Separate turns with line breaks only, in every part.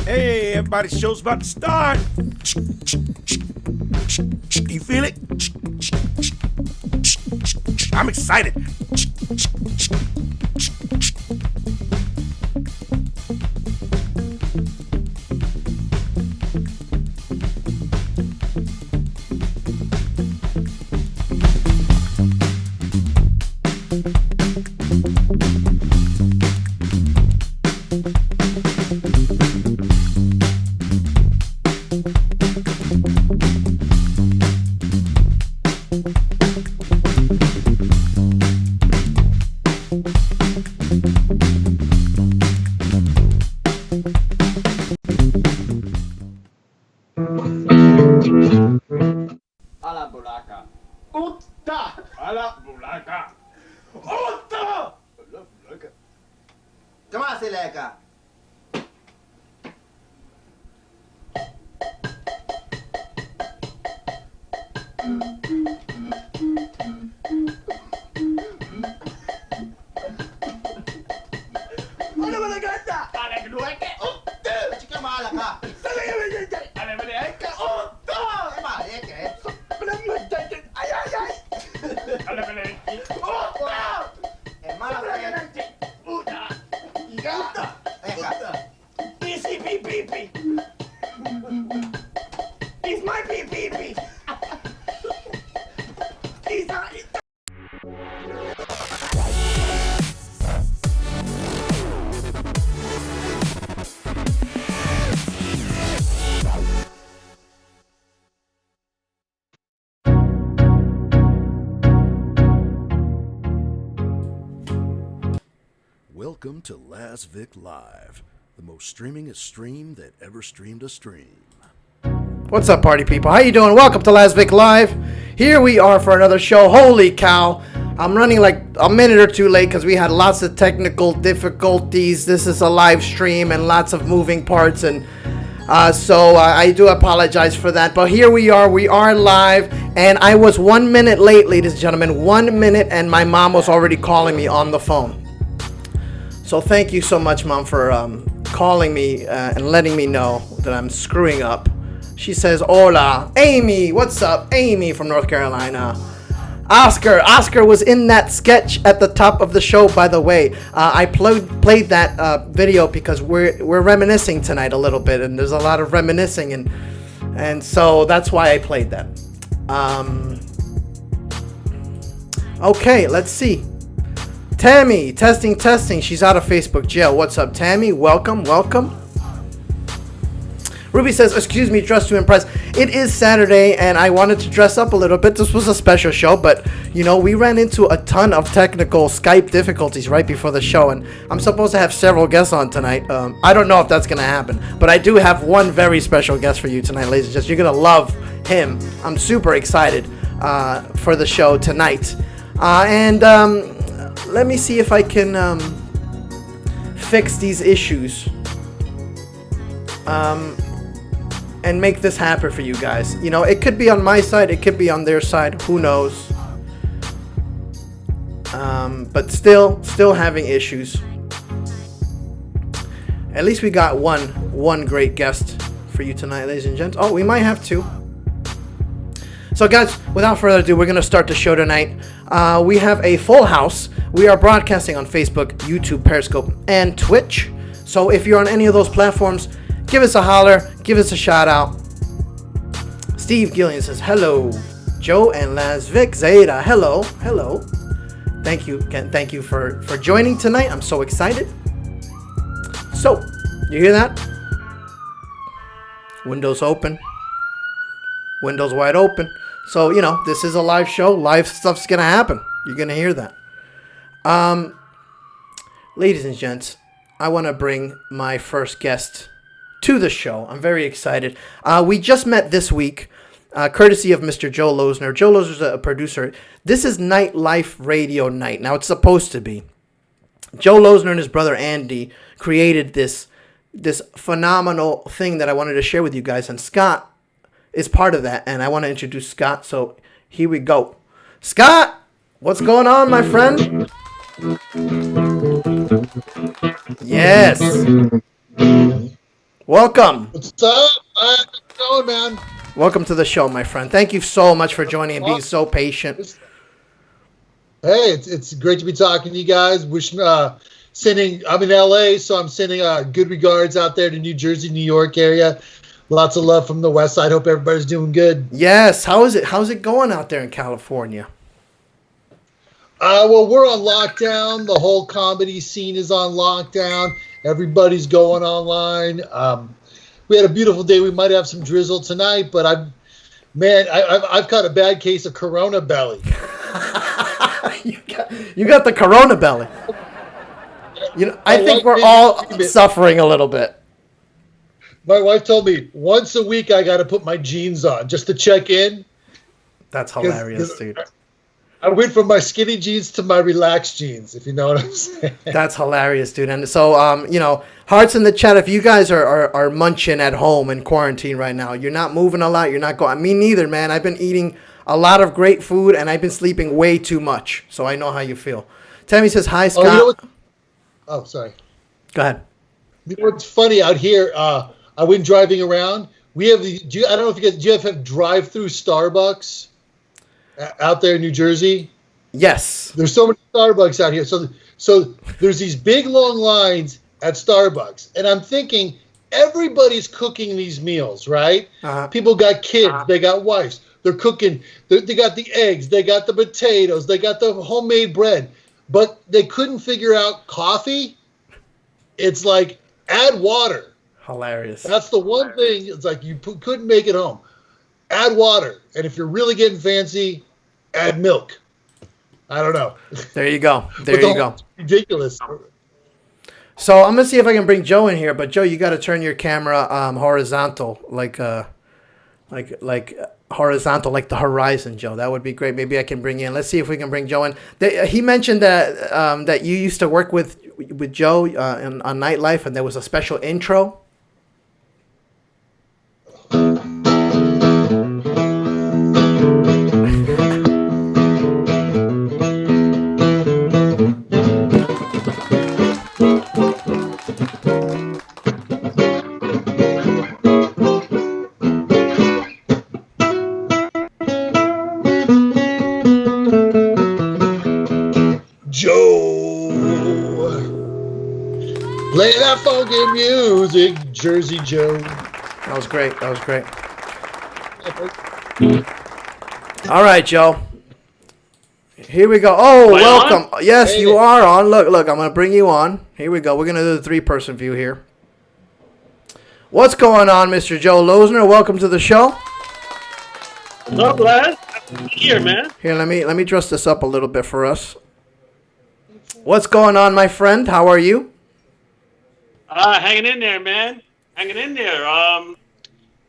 Hey, everybody, show's about to start. You feel it? I'm excited. Welcome to Laz Vic Live, the most streamingest stream that ever streamed a stream.
What's up, party people? How you doing? Welcome to Laz Vic Live. Here we are for another show. Holy cow. I'm running like a minute or two late because we had lots of technical difficulties. This is a live stream and lots of moving parts, and so I do apologize for that. But here we are live, and I was 1 minute late, ladies and gentlemen. 1 minute, and my mom was already calling me on the phone. So thank you so much, Mom, for calling me and letting me know that I'm screwing up. She says, hola, Amy. What's up? Amy from North Carolina. Oscar was in that sketch at the top of the show, by the way. I played that video because we're reminiscing tonight a little bit, and there's a lot of reminiscing, and so that's why I played that. Okay, let's see. Tammy, testing. She's out of Facebook jail. What's up, Tammy? Welcome. Ruby says, excuse me, dress to impress. It is Saturday, and I wanted to dress up a little bit. This was a special show, but, you know, we ran into a ton of technical Skype difficulties right before the show, and I'm supposed to have several guests on tonight. I don't know if that's going to happen, but I do have one very special guest for you tonight, ladies and gents. You're going to love him. I'm super excited for the show tonight. Let me see if I can fix these issues and make this happen for you guys. You know, it could be on my side, it could be on their side, who knows. But still having issues. At least we got one great guest for you tonight, ladies and gents. Oh, we might have two. So, guys, without further ado, we're going to start the show tonight. We have a full house. We are broadcasting on Facebook, YouTube, Periscope, and Twitch. So, if you're on any of those platforms, give us a holler, give us a shout out. Steve Gillian says, hello. Joe and Laz Vic, Zeta, hello. Thank you for joining tonight. I'm so excited. So, you hear that? Windows open. Windows wide open. So, this is a live show. Live stuff's going to happen. You're going to hear that. Ladies and gents, I want to bring my first guest to the show. I'm very excited. We just met this week, courtesy of Mr. Joe Loesner. Joe Loesner's a producer. This is Nightlife Radio Night. Now, it's supposed to be. Joe Loesner and his brother Andy created this phenomenal thing that I wanted to share with you guys. And Scott is part of that, and I want to introduce Scott, so here we go. Scott, what's going on, my friend? Yes. Welcome.
What's up? How's it going, man?
Welcome to the show, my friend. Thank you so much for joining and being so patient.
Hey, it's great to be talking to you guys. I'm in LA, so I'm sending good regards out there to New Jersey, New York area. Lots of love from the West Side. Hope everybody's doing good.
Yes. How's it going out there in California?
Well, we're on lockdown. The whole comedy scene is on lockdown. Everybody's going online. We had a beautiful day. We might have some drizzle tonight, but I've got a bad case of Corona belly.
you got the Corona belly. I think we're all suffering a little bit.
My wife told me once a week I got to put my jeans on just to check in.
That's hilarious, dude.
I went from my skinny jeans to my relaxed jeans, if you know what I'm saying.
That's hilarious, dude. And so, hearts in the chat, if you guys are munching at home in quarantine right now, you're not moving a lot, you're not going. Me neither, man. I've been eating a lot of great food, and I've been sleeping way too much. So I know how you feel. Tammy says, hi, Scott.
Sorry.
Go ahead.
You know what's funny out here? I went driving around. We have I don't know if you guys, do you have drive-through Starbucks out there in New Jersey?
Yes.
There's so many Starbucks out here. So there's these big long lines at Starbucks. And I'm thinking everybody's cooking these meals, right?
Uh-huh.
People got kids. They got wives. They're cooking. They got the eggs. They got the potatoes. They got the homemade bread. But they couldn't figure out coffee. It's like, add water.
Hilarious.
That's the one thing. It's like you couldn't make it home. Add water. And if you're really getting fancy, add milk. I don't know.
There you go. There you go.
Ridiculous.
So I'm going to see if I can bring Joe in here. But, Joe, you got to turn your camera horizontal, like horizontal, like the horizon, Joe. That would be great. Maybe I can bring you in. Let's see if we can bring Joe in. He mentioned that you used to work with Joe on Nightlife, and there was a special intro.
Play that funky music, Jersey Joe.
That was great. All right, Joe. Here we go. Oh, welcome. On? Yes, you are on. Look, I'm going to bring you on. Here we go. We're going to do the three-person view here. What's going on, Mr. Joe Loesner? Welcome to the show.
What's up, Laz? Here, man.
Here, let me dress this up a little bit for us. What's going on, my friend? How are you?
Hanging in there, man. Hanging in there.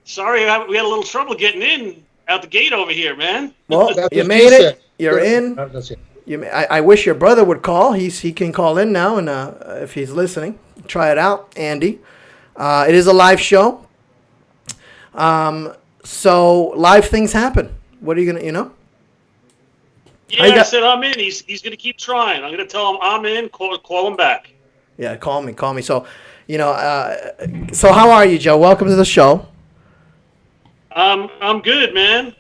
Sorry, we had a little trouble getting in out the gate over here, man.
Well, you made it. You're in. I wish your brother would call. He can call in now, and if he's listening, try it out, Andy. It is a live show. So live things happen. What are you gonna,
Yeah, I said I'm in. He's gonna keep trying. I'm gonna tell him I'm in. Call him back.
Yeah, call me. So, so how are you, Joe? Welcome to the show.
I'm good, man.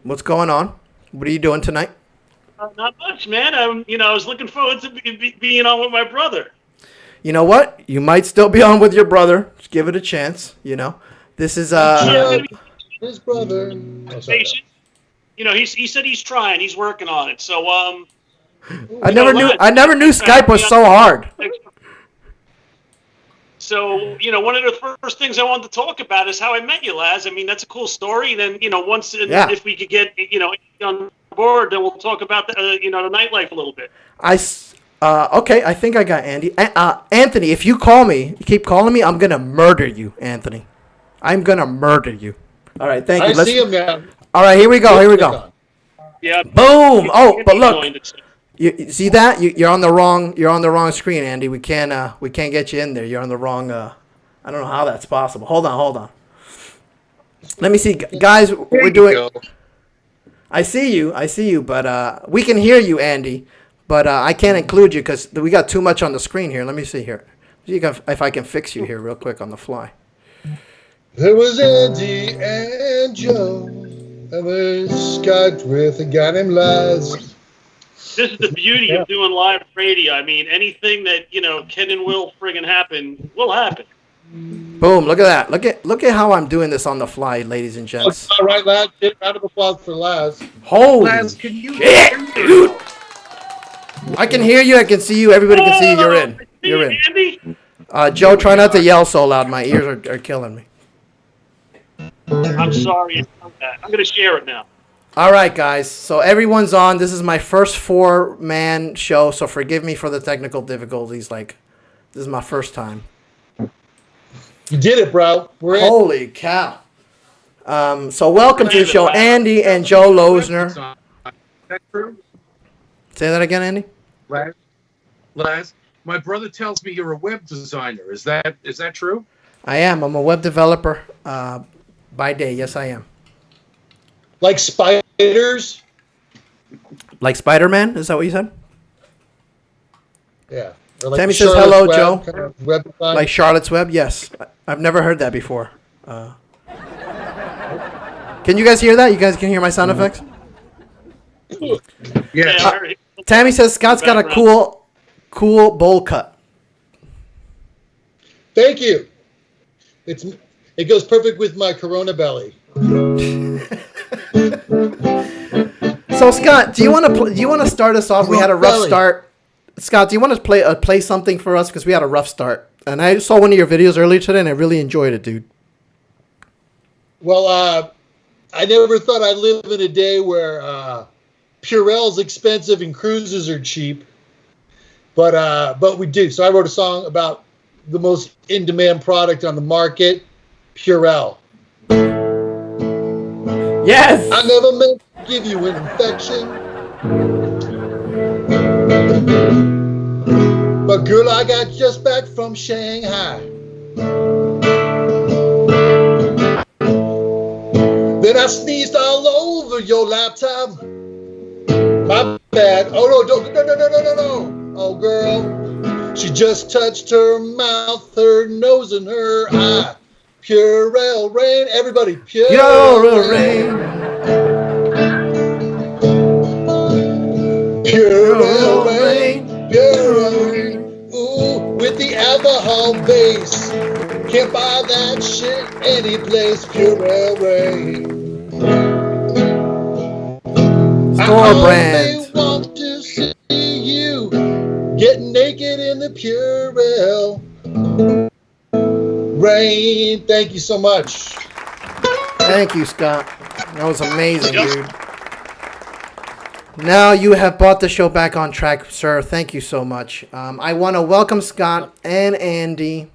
What's going on? What are you doing tonight?
Not much, man. I was looking forward to being on with my brother.
You know what? You might still be on with your brother. Just give it a chance. This is
his brother. Oh, sorry,
he said he's trying. He's working on it. So
I never knew Skype was so hard.
So, one of the first things I wanted to talk about is how I met you, Laz. I mean, that's a cool story. Then, if we could get, on board, then we'll talk about the nightlife a little bit.
Okay, I think I got Andy. Anthony, if you keep calling me, I'm going to murder you, Anthony. I'm going to murder you. All right, thank you.
I see him now.
All right, here we go.
Yeah.
Boom. Oh, but look. You see that? You're on the wrong screen, Andy. We can't get you in there. You're on the wrong I don't know how that's possible. Hold on. Let me see. Guys, we're doing I see you, but we can hear you, Andy. But I can't include you because we got too much on the screen here. Let me see here. See if I can fix you here real quick on the fly.
There was Andy and Joe, and there's Scott with a guy named Laz.
This is the beauty of doing live radio. I mean, anything that, can and will friggin' happen, will happen.
Boom, look at that. Look at how I'm doing this on the fly, ladies and gents.
All right, Laz. Round of applause for Laz.
Holy
Laz, can you
shit, dude. I can hear you. I can see you. Everybody can see you. You're in. You're in.
Andy?
Joe, try not to yell so loud. My ears are killing me.
I'm sorry about that. I'm going to share it now.
All right, guys. So everyone's on. This is my first 4-man show, so forgive me for the technical difficulties. This is my first time.
You did it, bro. We're in.
Holy cow. So welcome to the show, Andy and Joe Loesner.
Is that true?
Say that again, Andy.
Laz, my brother tells me you're a web designer. Is that true?
I am. I'm a web developer by day. Yes, I am.
Like spiders?
Like Spider-Man? Is that what you said?
Yeah. Or like
Tammy says
Charlotte's
hello,
Web,
Joe.
kind of web design.
Like Charlotte's Web? Yes. I've never heard that before. Can you guys hear that? You guys can hear my sound effects?
Yeah.
Tammy says Scott's got a cool bowl cut.
Thank you. It goes perfect with my Corona belly.
So Scott, do you want to start us off? We had a rough start. Scott, do you want to play something for us because we had a rough start? And I saw one of your videos earlier today, and I really enjoyed it, dude.
Well, I never thought I'd live in a day where Purell's expensive and cruises are cheap, but we do. So I wrote a song about the most in-demand product on the market, Purell.
Yes.
I never meant to give you an infection, but girl, I got just back from Shanghai. Then I sneezed all over your laptop. My bad. Oh no. Oh girl, she just touched her mouth, her nose, and her eye. Purell rain, everybody. Purell rain. Purell rain. Purell rain. Ooh, with the alcohol base. Can't buy that shit anyplace. Purell rain.
Store brand.
I want to see you get naked in the Purell rain. Thank you so much.
Thank you, Scott. That was amazing, dude. Now you have brought the show back on track, sir. Thank you so much. I want to welcome Scott and Andy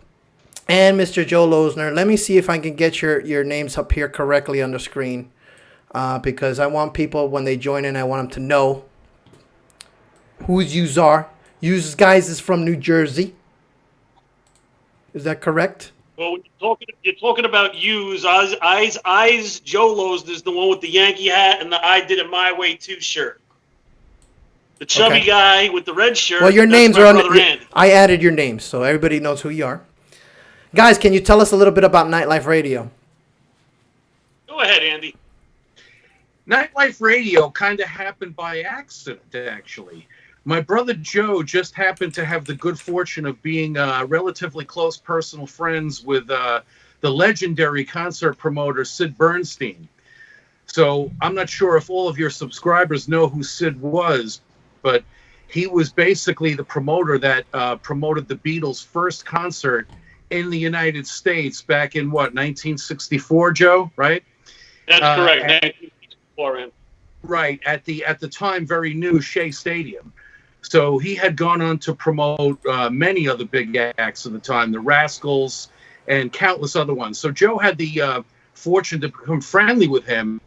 and Mr. Joe Loesner. Let me see if I can get your names up here correctly on the screen. Because I want people, when they join in, I want them to know who yous are. Yous guys is from New Jersey. Is that correct?
Well, you're talking about yous. Eyes Joe Loesner is the one with the Yankee hat and the I Did It My Way too shirt. The chubby guy with the red shirt.
Well, your names are on.
Andy.
I added your names, so everybody knows who you are. Guys, can you tell us a little bit about Nightlife Radio?
Go ahead, Andy.
Nightlife radio kind of happened by accident, actually. My brother Joe just happened to have the good fortune of being relatively close personal friends with the legendary concert promoter Sid Bernstein. So I'm not sure if all of your subscribers know who Sid was, but he was basically the promoter that promoted the Beatles' first concert in the United States back in, 1964, Joe, right?
That's correct. 1964.
Right, at the time very new Shea Stadium. So he had gone on to promote many other big acts of the time, the Rascals and countless other ones. So Joe had the fortune to become friendly with him.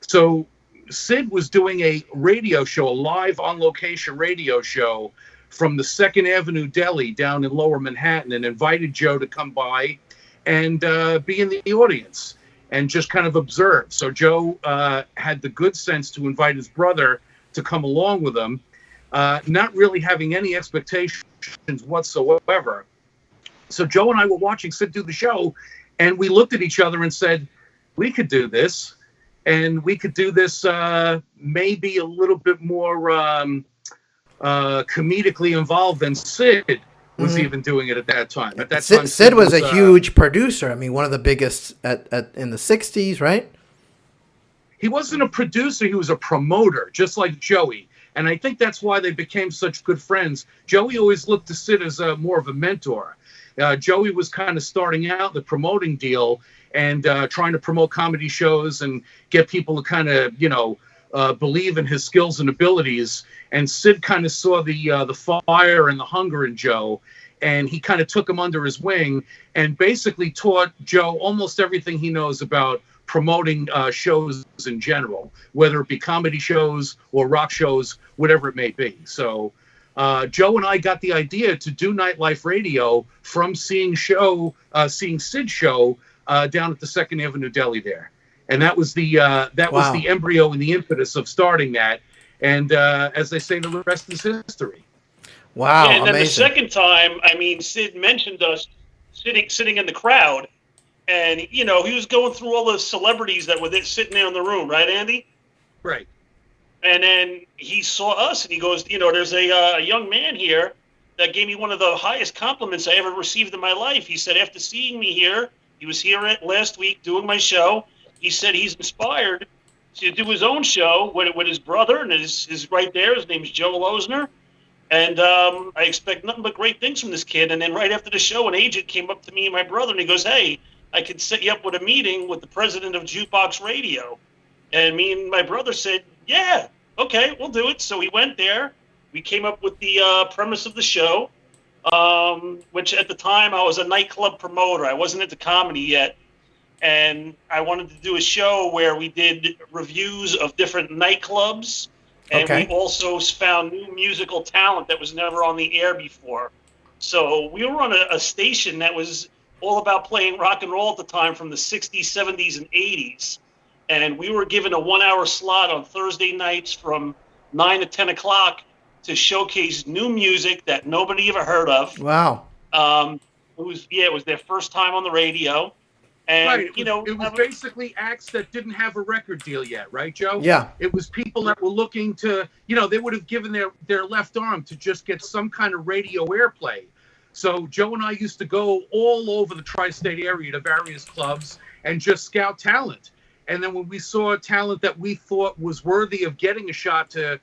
So Sid was doing a radio show, a live on-location radio show from the 2nd Avenue Deli down in Lower Manhattan, and invited Joe to come by and be in the audience and just kind of observe. So Joe had the good sense to invite his brother to come along with him, not really having any expectations whatsoever. So Joe and I were watching Sid do the show, and we looked at each other and said, we could do this. And we could do this maybe a little bit more comedically involved than Sid was even doing it at that time. At that time,
Sid was a huge producer. I mean, one of the biggest in the 60s, right?
He wasn't a producer. He was a promoter, just like Joey. And I think that's why they became such good friends. Joey always looked to Sid as more of a mentor. Joey was kind of starting out the promoting deal and trying to promote comedy shows and get people to kind of, believe in his skills and abilities. And Sid kind of saw the fire and the hunger in Joe, and he kind of took him under his wing and basically taught Joe almost everything he knows about promoting shows in general, whether it be comedy shows or rock shows, whatever it may be. So Joe and I got the idea to do nightlife radio from seeing Sid's show down at the 2nd Avenue Deli there. And that was the was the embryo and the impetus of starting that. And as they say, the rest is history.
Wow,
yeah, and then
amazing.
the second time, I mean, Sid mentioned us sitting in the crowd, and he was going through all the celebrities that were sitting there in the room, right, Andy?
Right.
And then he saw us, and he goes, there's a young man here that gave me one of the highest compliments I ever received in my life. He said, after seeing me here, he was here last week doing my show. He said he's inspired to do his own show with his brother, and his right there. His name's Joe Loesner. And I expect nothing but great things from this kid. And then right after the show, an agent came up to me and my brother, and he goes, hey, I could set you up with a meeting with the president of Jukebox Radio. And me and my brother said, yeah, okay, we'll do it. So we went there. We came up with the premise of the show, which at the time I was a nightclub promoter. I wasn't into comedy yet. And I wanted to do a show where we did reviews of different nightclubs. And we also found new musical talent that was never on the air before. So we were on a station that was all about playing rock and roll at the time from the 60s, 70s, and 80s. And we were given a 1-hour slot on Thursday nights from 9 to 10 o'clock to showcase new music that nobody ever heard of.
Wow.
It was their first time on the radio. And,
right. It was basically acts that didn't have a record deal yet, right, Joe?
Yeah.
It was people that were looking to, they would have given their left arm to just get some kind of radio airplay. So Joe and I used to go all over the tri-state area to various clubs and just scout talent. And then when we saw talent that we thought was worthy of getting a shot to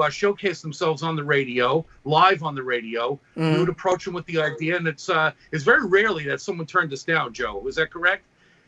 showcase themselves on the radio, live on the radio, we would approach them with the idea. And it's very rarely that someone turned us down, Joe. Is that correct?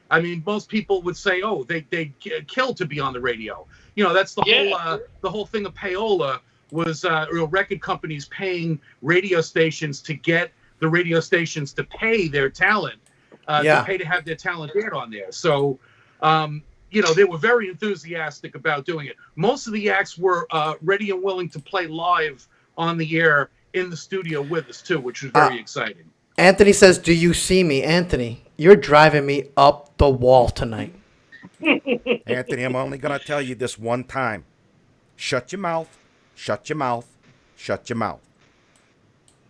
I mean, most people would say, oh, they kill to be on the radio. That's the whole thing of payola was record companies paying radio stations to get the radio stations to pay their talent, to pay to have their talent aired on there. So, they were very enthusiastic about doing it. Most of the acts were ready and willing to play live on the air in the studio with us, too, which was very exciting.
Anthony says, do you see me? Anthony, you're driving me up the wall tonight.
Anthony, I'm only going to tell you this one time. Shut your mouth, shut your mouth, shut your mouth.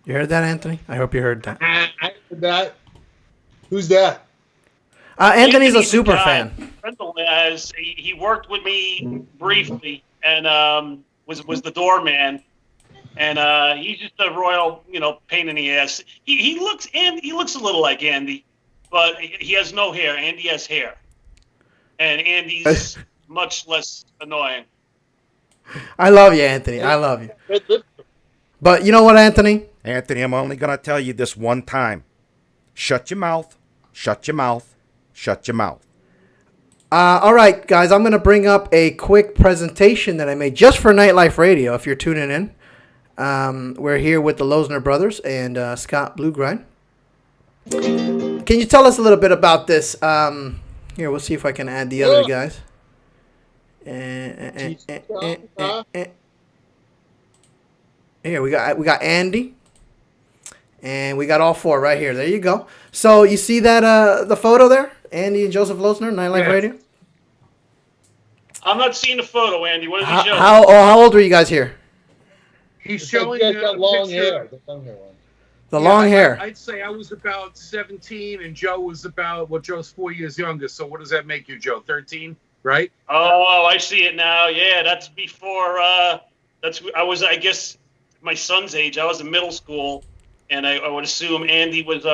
You heard that, Anthony? I hope you heard that.
I heard that. Who's that?
Anthony's a super fan.
Friend of as he worked with me briefly and was the doorman. And he's just a royal, pain in the ass. He looks a little like Andy, but he has no hair. Andy has hair, and Andy's much less annoying.
I love you, Anthony. I love you. But you know what, Anthony?
Anthony, I'm only going to tell you this one time. Shut your mouth. Shut your mouth. Shut your mouth.
All right, guys, I'm going to bring up a quick presentation that I made just for Nightlife Radio, if you're tuning in. We're here with the Loesner Brothers and Scott Blugrind. Can you tell us a little bit about this? Here, we'll see if I can add the other guys. Here, we got Andy. And we got all four right here. There you go. So you see that the photo there? Andy and Joseph Loesner, Nightlife Radio?
I'm not seeing the photo, Andy. What does he show?
How old were you guys here?
He's showing
got long
picture.
hair. The long hair one.
The long hair.
I'd say I was about 17, and Joe was about, Joe's 4 years younger. So what does that make you, Joe? 13, right?
Oh, I see it now. Yeah, that's before. I guess, my son's age. I was in middle school, and I would assume Andy was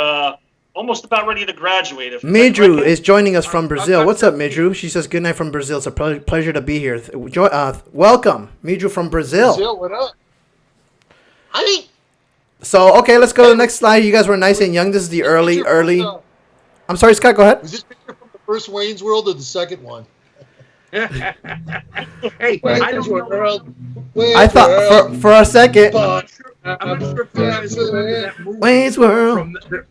almost about ready to graduate.
Midru is joining us from Brazil. What's up, Midru? She says, good night from Brazil. It's a pleasure to be here. Welcome, Midru from Brazil.
Brazil, what up? Hi.
So, okay, let's go to the next slide. You guys were nice and young. This is the early. I'm sorry, Scott, go ahead.
Was this picture from the first Wayne's World or the second one?
Hey, I don't know.
I thought for a second.
I'm not sure if you guys remember that movie.
Wayne's World.
From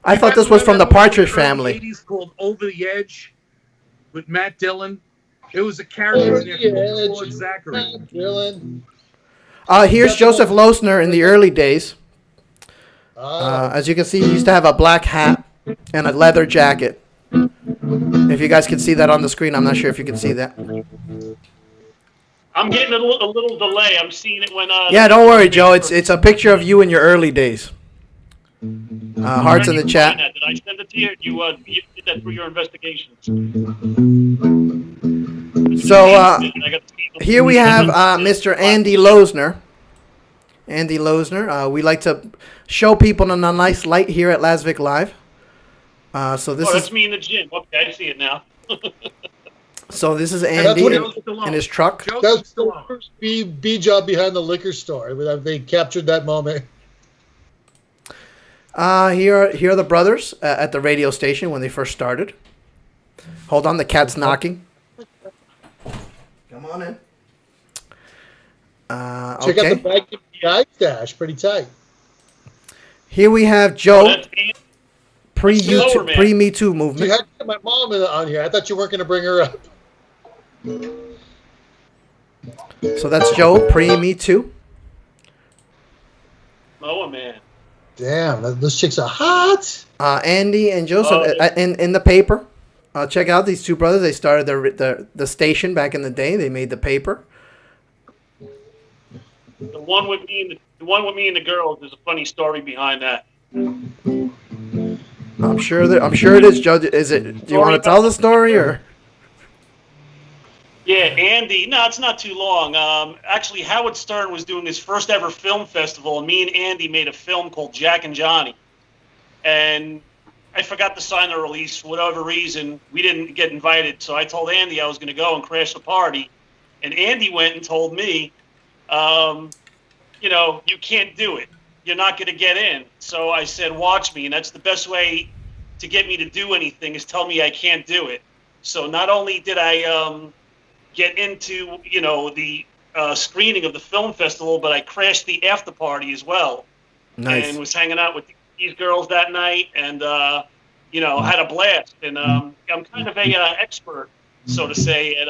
I thought this was from the Partridge Family.
'80s called Over the Edge with Matt Dillon. It was a character in there called Claude Zachary.
Dylan.
Here's Joseph Loesner in the early days. As you can see, he used to have a black hat and a leather jacket. If you guys can see that on the screen, I'm not sure if you can see that.
I'm getting a little delay. I'm seeing it when.
Yeah, don't worry, Joe. It's a picture of you in your early days. Hearts in the chat.
Did I send it to you? You did that through your investigations.
So here we have Mr. Andy Loeser. Andy Loeser. We like to show people in a nice light here at Laz Vic Live. So this
that's
is
me in the gym. Okay, I see it now.
So this is Andy in his truck.
That's the first B job behind the liquor store. They captured that moment.
Here are the brothers at the radio station when they first started. Hold on, the cat's knocking. Come on in.
Check out the back of the eye stash. Pretty tight.
Here we have Joe. Pre-Metoo movement.
You had to get my mom on here. I thought you weren't going to bring her up.
So that's Joe, pre-Metoo.
Oh, man.
Damn, those chicks are hot.
Andy and Joseph in the paper. Check out these two brothers. They started the station back in the day. They made the paper.
The one with me and the girls. There's a funny story behind that.
I'm sure it is, Joe. Is it? Do you want to tell the story or?
Yeah, Andy. No, it's not too long. Actually, Howard Stern was doing his first ever film festival, and me and Andy made a film called Jack and Johnny. And I forgot to sign the release for whatever reason. We didn't get invited, so I told Andy I was going to go and crash the party. And Andy went and told me, you can't do it. You're not going to get in. So I said, watch me. And that's the best way to get me to do anything is tell me I can't do it. So not only did I get into, the screening of the film festival, but I crashed the after party as well.
Nice.
And was hanging out with these girls that night and, had a blast. And I'm kind of a expert, so to say, at,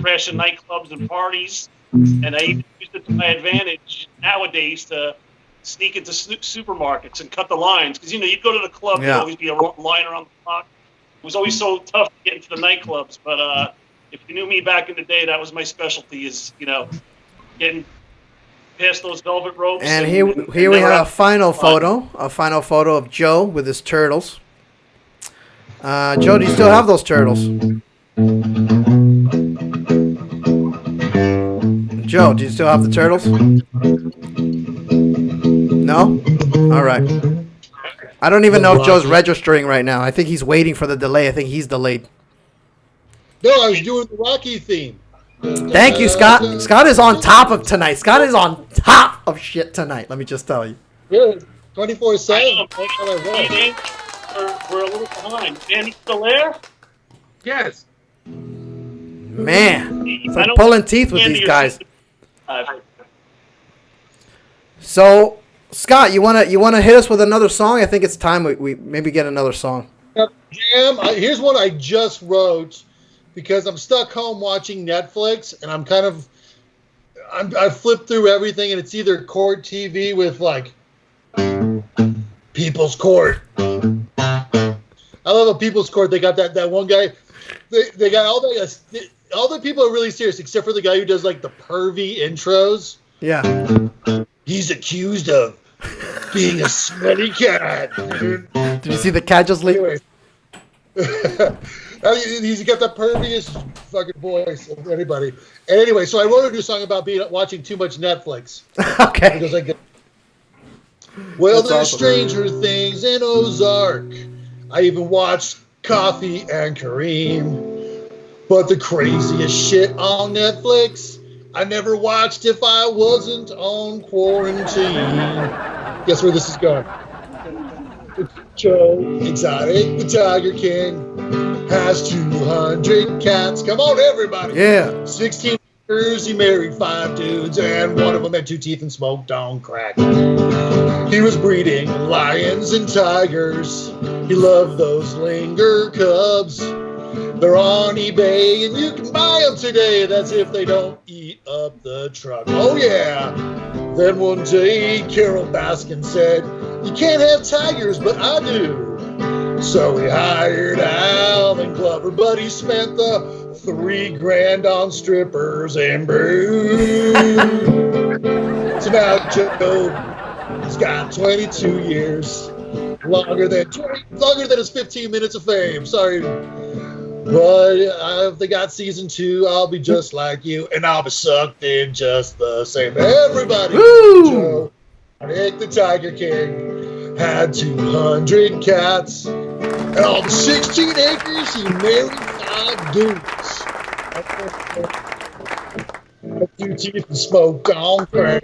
crashing nightclubs and parties. And I even used it to my advantage nowadays to sneak into supermarkets and cut the lines. Because, you'd go to the club, there'd always be a line around the clock. It was always so tough to get into the nightclubs. But if you knew me back in the day, that was my specialty is, getting past those velvet ropes.
And here we have a final photo of Joe with his turtles. Joe, do you still have those turtles? Joe, do you still have the turtles? No? All right. I don't even know if Joe's registering right now. I think he's waiting for the delay. I think he's delayed.
No, I was doing the Rocky theme.
Thank you, Scott. Scott is on top of tonight. Scott is on top of shit tonight. Let me just tell you.
Yeah, 24/7.
We're a little behind. Andy still there?
Yes.
Man, it's like pulling teeth with these guys. So, Scott, you wanna hit us with another song? I think it's time we maybe get another song.
Jam. Here's one I just wrote because I'm stuck home watching Netflix, and I flipped through everything, and it's either court TV with like People's Court. I love a People's Court. They got that one guy. They got all the people are really serious except for the guy who does like the pervy intros.
Yeah.
He's accused of being a smelly cat.
Did you see the cat just leave?
Anyway. He's got the perviest fucking voice of anybody. And anyway, so I wrote a new song about watching too much Netflix.
Okay.
Because well,
That's
there's
awesome.
Stranger Things in Ozark. I even watched Coffee and Kareem. But the craziest shit on Netflix, I never watched if I wasn't on quarantine. Guess where this is going? Joe Exotic, the Tiger King, has 200 cats. Come on, everybody.
Yeah.
16 years, he married 5 dudes, and one of them had 2 teeth and smoked on crack. He was breeding lions and tigers. He loved those Linger cubs. They're on eBay, and you can buy them today. That's if they don't eat up the truck. Oh, yeah. Then one day, Carol Baskin said, you can't have tigers, but I do. So he hired Alvin Glover, but he spent the $3,000 on strippers and booze. So now Joe has got 22 years, longer than his 15 minutes of fame. Sorry, but if they got season 2, I'll be just like you, and I'll be sucked in just the same. Everybody,
Woo!
Joe, Nick the Tiger King, had 200 cats, and on the 16 acres, he married 5 dudes. 2 teeth and smoked on crack.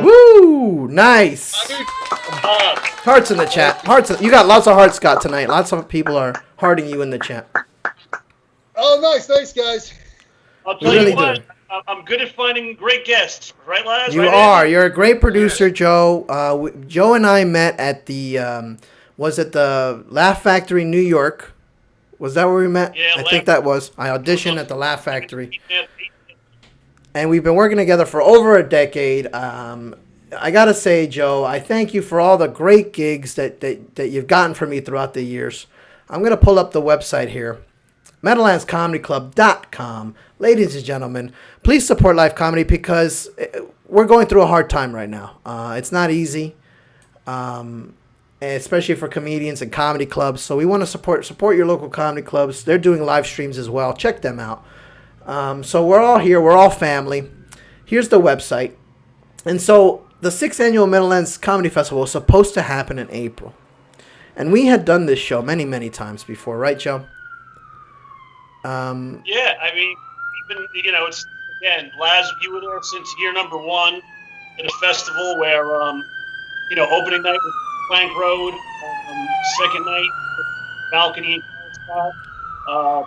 Woo! Nice. Hearts in the chat. You got lots of hearts, Scott, tonight. Lots of people are hearting you in the chat.
Oh, nice. Thanks, guys.
I'll tell
really
you what,
do.
I'm good at finding great guests. Right, Laz?
You
right,
are.
Andy?
You're a great producer, Joe. Joe and I met at the, was it the Laugh Factory, New York? Was that where we met?
Yeah,
I think that was. I auditioned at the Laugh Factory.
Yeah.
And we've been working together for over a decade. I got to say, Joe, I thank you for all the great gigs that you've gotten for me throughout the years. I'm going to pull up the website here. MeadowlandsComedyClub.com. Ladies and gentlemen, please support live comedy because we're going through a hard time right now. It's not easy, especially for comedians and comedy clubs. So we want to support your local comedy clubs. They're doing live streams as well. Check them out. So we're all here. We're all family. Here's the website. And so the 6th Annual Meadowlands Comedy Festival was supposed to happen in April. And we had done this show many, many times before. Right, Joe?
Yeah, I mean, even, it's, again, Laz, you were there since year number 1 at a festival where, opening night was Plank Road, second night, balcony and spot.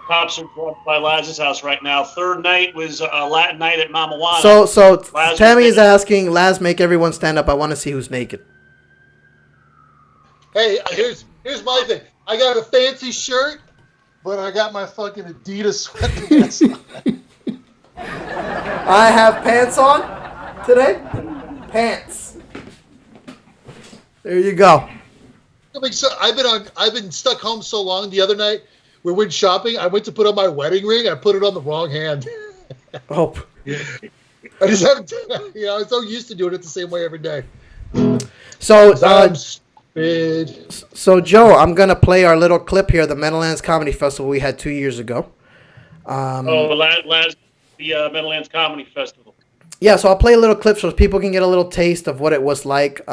Cops are dropped by Laz's house right now. Third night was a Latin night at Mama Juana.
So
Laz
Tammy
was
is asking, Laz, make everyone stand up. I want to see who's naked.
Hey, here's my thing. I got a fancy shirt, but I got my fucking Adidas sweatpants on.
I have pants on today. Pants. There you go.
I mean, so I've been stuck home so long. The other night we went shopping. I went to put on my wedding ring. I put it on the wrong hand.
Oh.
I just haven't. I'm so used to doing it the same way every day.
So,
I'm stupid.
so Joe, I'm gonna play our little clip here, the Meadowlands Comedy Festival we had 2 years ago.
Laz, the Meadowlands Comedy Festival.
Yeah, so I'll play a little clip so people can get a little taste of what it was like.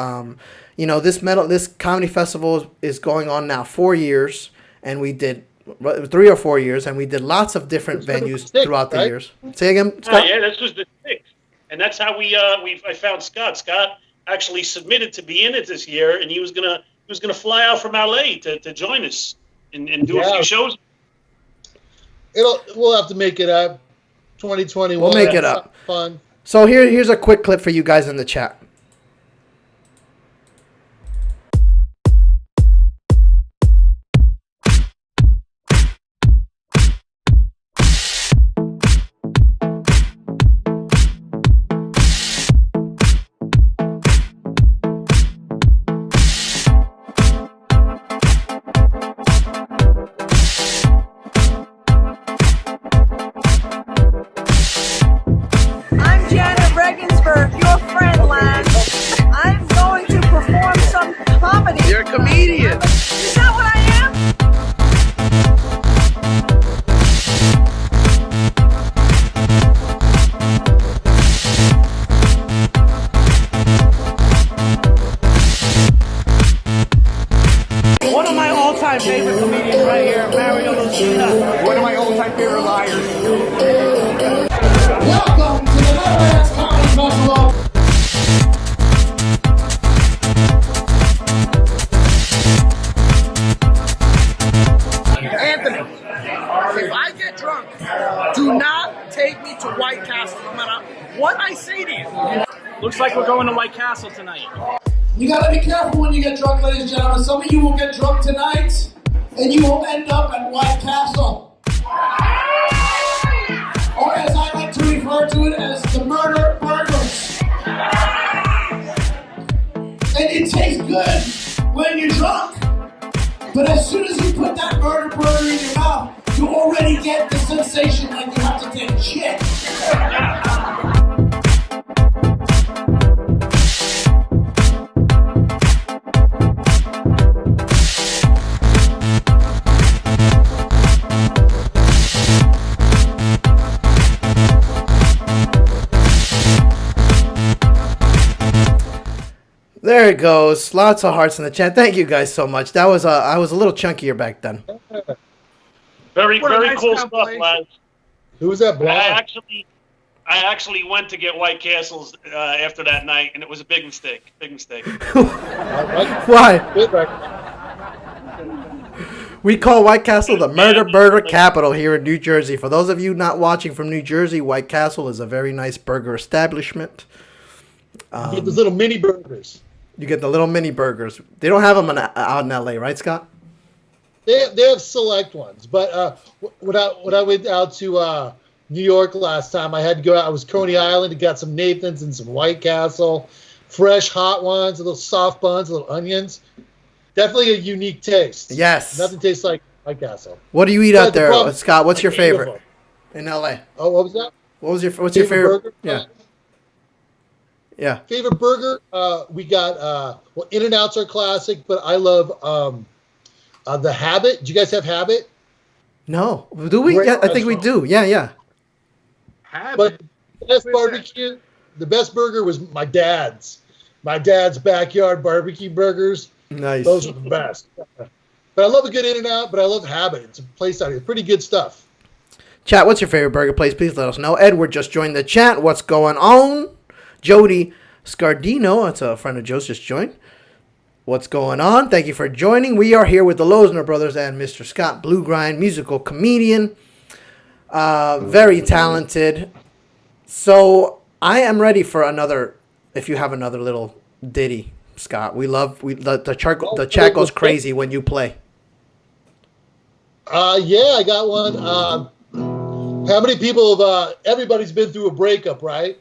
This comedy festival is going on now 4 years, and we did 3 or 4 years, and we did lots of different venues throughout the years. Say again, Scott?
Yeah, this was the 6th, and that's how I found Scott. Scott actually submitted to be in it this year, and he was gonna fly out from LA to join us and do a few shows.
We'll have to make it up. 2021.
We'll make it up.
Fun.
So here's a quick clip for you guys in the chat.
Favorite comedian right here, Mario Lucina. One of my all-time favorite liars.
Welcome to the Meadowlands Comedy Festival.
Anthony, if I get drunk, do not take me to White Castle, no matter what I say to you.
Looks like we're going to White Castle tonight.
You gotta be careful when you get drunk, ladies and gentlemen. Some of you will get drunk tonight, and you will end up at White Castle. Or as I like to refer to it as the murder burgers. And it tastes good when you're drunk. But as soon as you put that murder burger in your mouth, you already get the sensation like you have to take a shit.
There it goes. Lots of hearts in the chat. Thank you guys so much. That was I was a little chunkier back then.
Very
nice
cool stuff,
compilation.
Laz.
Who was that
I
blonde?
actually went to get White Castles after that night, and it was a big mistake. Big mistake.
Why? We call White Castle the murder burger capital here in New Jersey. For those of you not watching from New Jersey, White Castle is a very nice burger establishment.
You get those little mini burgers.
You get the little mini burgers. They don't have them out in LA, right, Scott?
They have select ones, but when I went out to New York last time, I had to go out. I was Coney Island and got some Nathan's and some White Castle, fresh hot ones, little soft buns, little onions. Definitely a unique taste.
Yes.
Nothing tastes like White Castle.
What do you eat
But
out
the
there,
problem-
Scott? What's your
Beautiful.
favorite in LA?
Oh, what was that?
What's your favorite?
burger?
Yeah. Yeah.
Favorite burger? We got In-N-Out's our classic, but I love the Habit. Do you guys have Habit?
No. Do we?
Great
Yeah, I think we do. Yeah.
But the best barbecue, the best burger was my dad's. My dad's backyard barbecue burgers.
Nice.
Those are the best. But I love a good In-N-Out, but I love Habit. It's a place out here. Pretty good stuff.
Chat, what's your favorite burger place? Please let us know. Edward just joined the chat. What's going on? Jody Scardino, that's a friend of Joe's, just joined. What's going on? Thank you for joining. We are here with the Loesner Brothers and Mr. Scott Blugrind, musical comedian. Very talented. So I am ready for another, if you have another little ditty, Scott. The chat goes crazy when you play.
Yeah, I got one. How many people have, everybody's been through a breakup, right?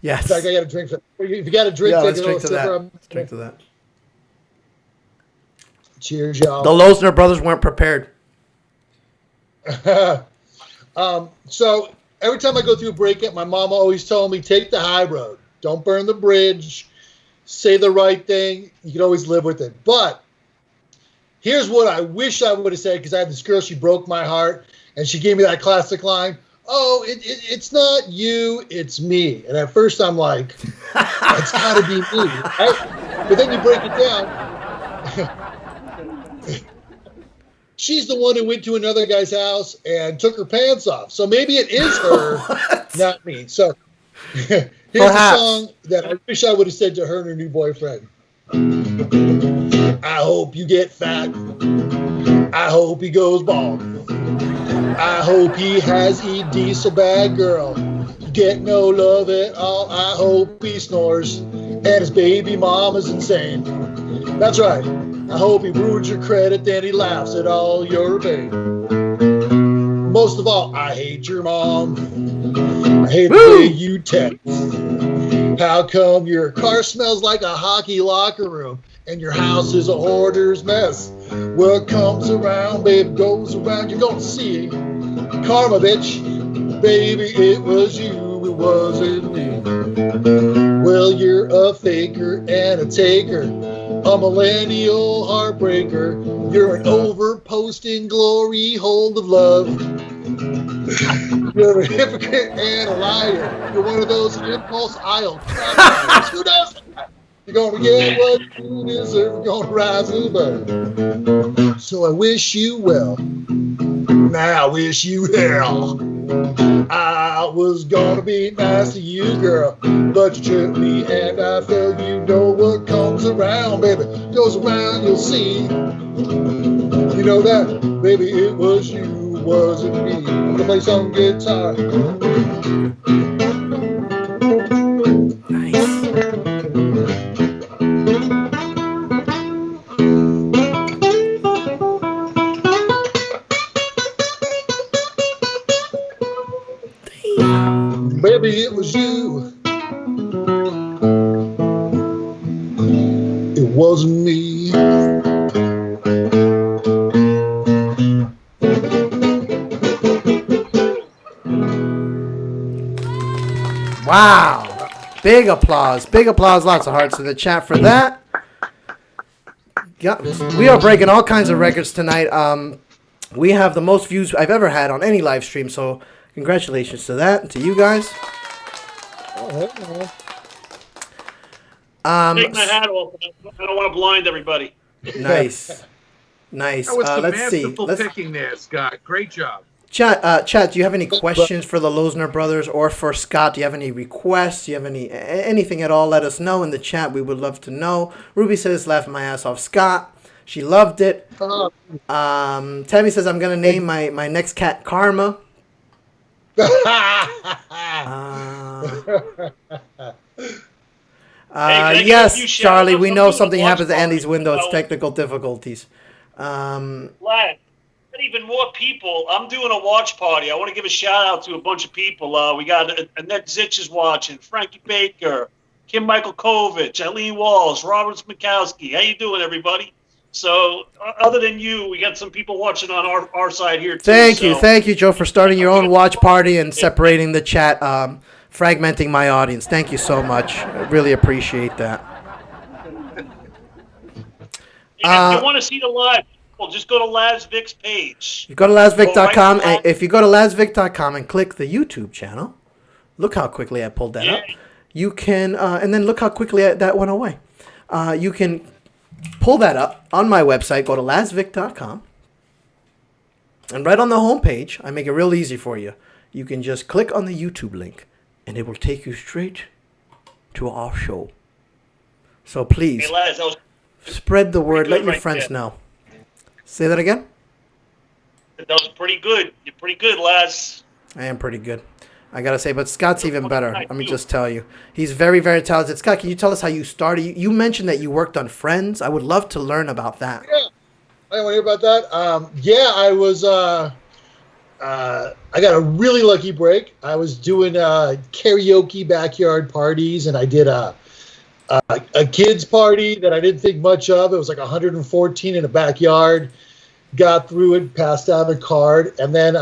Yes.
In fact, I got a drink. If you got a drink,
Yeah,
take
let's
a
drink to
little
that.
sipper.
Let's drink to that.
Cheers, y'all.
The Loesner Brothers weren't prepared.
So every time I go through a breakup, my mom always told me, take the high road. Don't burn the bridge. say the right thing. You can always live with it. But here's what I wish I would have said, because I had this girl, she broke my heart, and she gave me that classic line, "Oh, it's not you, it's me." And at first I'm like, it's got to be me. Right? But then you break it down. She's the one who went to another guy's house and took her pants off. So maybe it is her, not me. So here's the song that I wish I would have said to her and her new boyfriend. I hope you get fat. I hope he goes bald. I hope he has ED so bad, girl. You get no love at all. I hope he snores and his baby mama's insane. That's right. I hope he ruins your credit, then he laughs at all your pain. Most of all, I hate your mom. I hate the way you text. How come your car smells like a hockey locker room and your house is a hoarder's mess? What comes around, babe, goes around. You're gonna see karma, bitch. Baby, it was you, it wasn't me. Well, you're a faker and a taker, a millennial heartbreaker. You're an overposting glory hole of love. You're a hypocrite and a liar. You're one of those impulse aisle crap buyers. Who does that? You're going to get what you deserve. You're going to rise above. So I wish you well. Now I wish you hell. I was going to be nice to you, girl, but you tricked me and I fell. You know what comes around, baby, goes around, you'll see. You know that, baby, it was you, wasn't me. I'm going to play some guitar. Baby, it was you. It wasn't me.
Wow. Big applause. Big applause. Lots of hearts in the chat for that. We are breaking all kinds of records tonight. We have the most views I've ever had on any live stream, so congratulations to that and to you guys.
Take my hat off. I don't want to blind everybody.
Nice. Nice.
That was some
Let's see.
masterful picking there, Scott. Great job.
Chat, do you have any questions for the Loesner brothers or for Scott? Do you have any requests? Do you have anything at all? Let us know in the chat. We would love to know. Ruby says, laughing my ass off. Scott, she loved it. Tammy says, I'm going to name my next cat Karma. Yes, Charlie, we know something happens to Andy's window. It's technical difficulties.
Lad, even more people. I'm doing a watch party. I want to give a shout out to a bunch of people. We got Annette Zitch is watching, Frankie Baker, Kim Michael Kovich, Eileen Walls, Robert Smikowski. How you doing, everybody? So, other than you, we got some people watching on our side here, too.
Thank you, Joe, for starting your own watch party and separating the chat, fragmenting my audience. Thank you so much. I really appreciate that.
If you want to see the live, well, just go to Laz Vic's page.
You go to LazVic.com, and if you go to LazVic.com and click the YouTube channel, look how quickly I pulled that up. You can, and then look how quickly that went away. You can pull that up on my website. Go to LazVic.com, and right on the home page, I make it real easy for you. You can just click on the YouTube link, and it will take you straight to our show. So please,
hey, Laz,
spread the word. Let your friends know. Say that again?
That was pretty good. You're pretty good, Laz.
I am pretty good. I got to say, but Scott's even better. Let me just tell you. He's very, very talented. Scott, can you tell us how you started? You mentioned that you worked on Friends. I would love to learn about that.
Yeah. I want to hear about that. I was, I got a really lucky break. I was doing karaoke backyard parties, and I did a kids party that I didn't think much of. It was like 114 in a backyard. Got through it, passed out a card, and then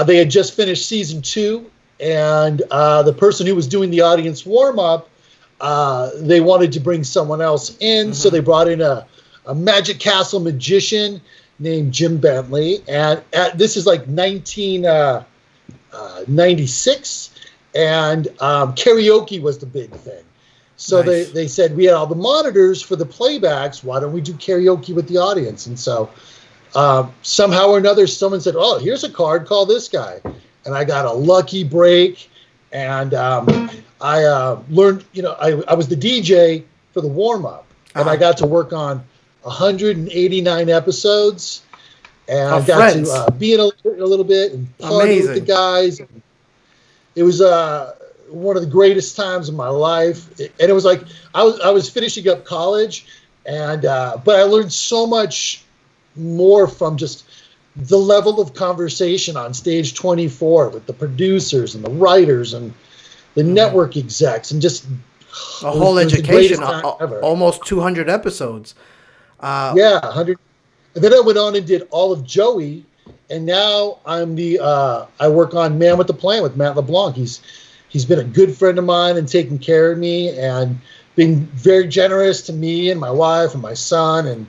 they had just finished season 2, and the person who was doing the audience warm up they wanted to bring someone else in, so they brought in a Magic Castle magician named Jim Bentley, and this is like 1996, and karaoke was the big thing. So
Nice.
they said, we had all the monitors for the playbacks, why don't we do karaoke with the audience? And so somehow or another, someone said, oh, here's a card, call this guy. And I got a lucky break, and I learned, I was the DJ for the warm-up, and I got to work on 189 episodes, and I got
Friends.
to be in a little bit and party with the guys. It was one of the greatest times of my life, and it was like I was finishing up college, and but I learned so much more from just the level of conversation on stage 24 with the producers and the writers and the network execs, and just
A whole
it was the
education,
greatest time ever.
almost 200 episodes.
Yeah, 100. And then I went on and did all of Joey, and now I'm I work on Man with the Plan with Matt LeBlanc. He's been a good friend of mine and taking care of me and being very generous to me and my wife and my son, and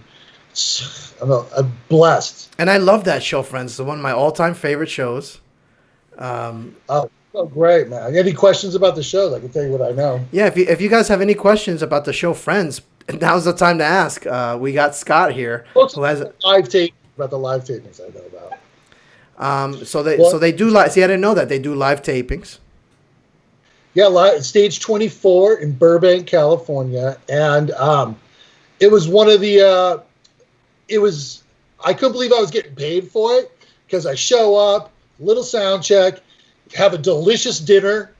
I'm blessed.
And I love that show, friends. It's one of my all-time favorite shows.
Oh, great, man. Any questions about the show? I can tell you what I know.
Yeah, if you guys have any questions about the show Friends, now's the time to ask. We got Scott here, who has
live tape about the live tapings I know about.
so they do live. See, I didn't know that they do live tapings.
Yeah, stage 24 in Burbank, California, and it was one of the. I couldn't believe I was getting paid for it, because I show up, little sound check, have a delicious dinner,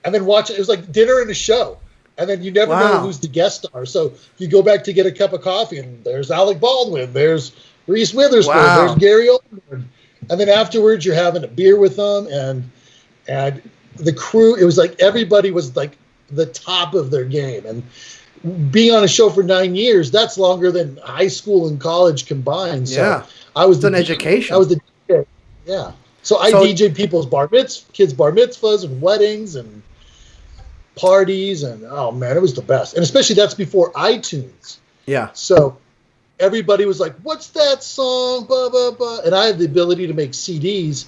and then watch it. It was like dinner and a show. And then you never know who's the guest star. So you go back to get a cup of coffee, and there's Alec Baldwin, there's Reese Witherspoon, there's Gary Oldman. And then afterwards you're having a beer with them, and the crew, it was like everybody was like the top of their game. And being on a show for 9 years, that's longer than high school and college combined. So I was
an education.
I was the DJ. Yeah. So I DJed people's kids' bar mitzvahs and weddings and parties, and oh man, it was the best. And especially that's before iTunes.
Yeah.
So everybody was like, what's that song? Blah, blah, blah. And I had the ability to make CDs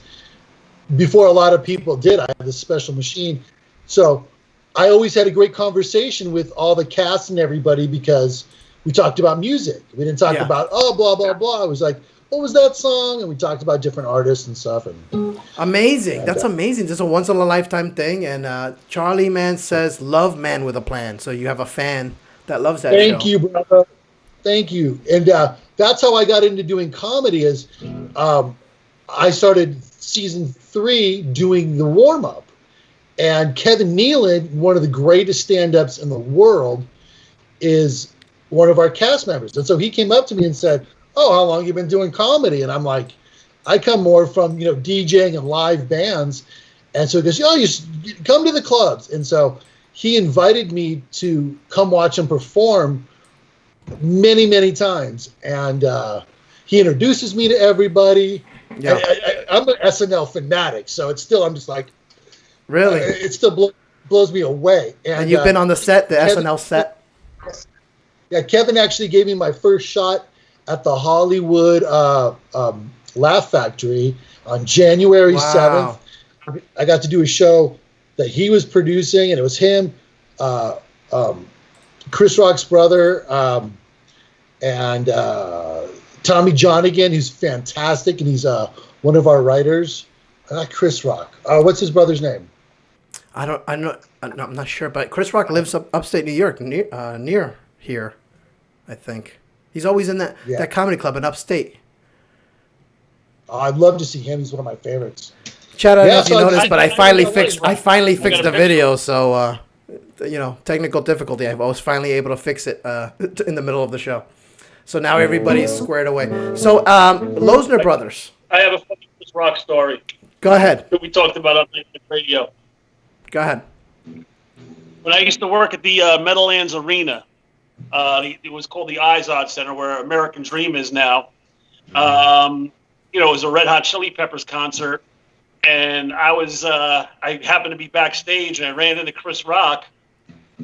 before a lot of people did. I had this special machine. So I always had a great conversation with all the cast and everybody, because we talked about music. We didn't talk about, blah, blah, blah. It was like, what was that song? And we talked about different artists and stuff. And
amazing. That's amazing. This is a once-in-a-lifetime thing. And Charlie Man says, love Man with a Plan. So you have a fan that loves that show.
Thank you, brother. Thank you. And that's how I got into doing comedy, is I started season 3 doing the warm-up. And Kevin Nealon, one of the greatest stand-ups in the world, is one of our cast members. And so he came up to me and said, oh, how long have you been doing comedy? And I'm like, I come more from, DJing and live bands. And so he goes, you come to the clubs. And so he invited me to come watch him perform many, many times. And he introduces me to everybody. Yeah. I'm an SNL fanatic. So I'm just like,
really?
It still blows me away.
And you've been on the set, the SNL set?
Yeah, Kevin actually gave me my first shot at the Hollywood Laugh Factory on January 7th. I got to do a show that he was producing, and it was him, Chris Rock's brother, and Tommy Johnigan, who's fantastic, and he's one of our writers. Not Chris Rock. What's his brother's name?
I'm not sure, but Chris Rock lives upstate New York, near here, I think. He's always in that comedy club in upstate.
I'd love to see him. He's one of my favorites.
Chad, I don't know if you noticed, but I finally fixed the video. So, technical difficulty. I was finally able to fix it in the middle of the show. So now everybody's squared away. So, Loesner Brothers.
I have a funny Chris Rock story.
Go ahead.
That we talked about on the radio.
Go ahead.
When I used to work at the Meadowlands Arena, it was called the Izod Center, where American Dream is now. It was a Red Hot Chili Peppers concert, and I happened to be backstage, and I ran into Chris Rock,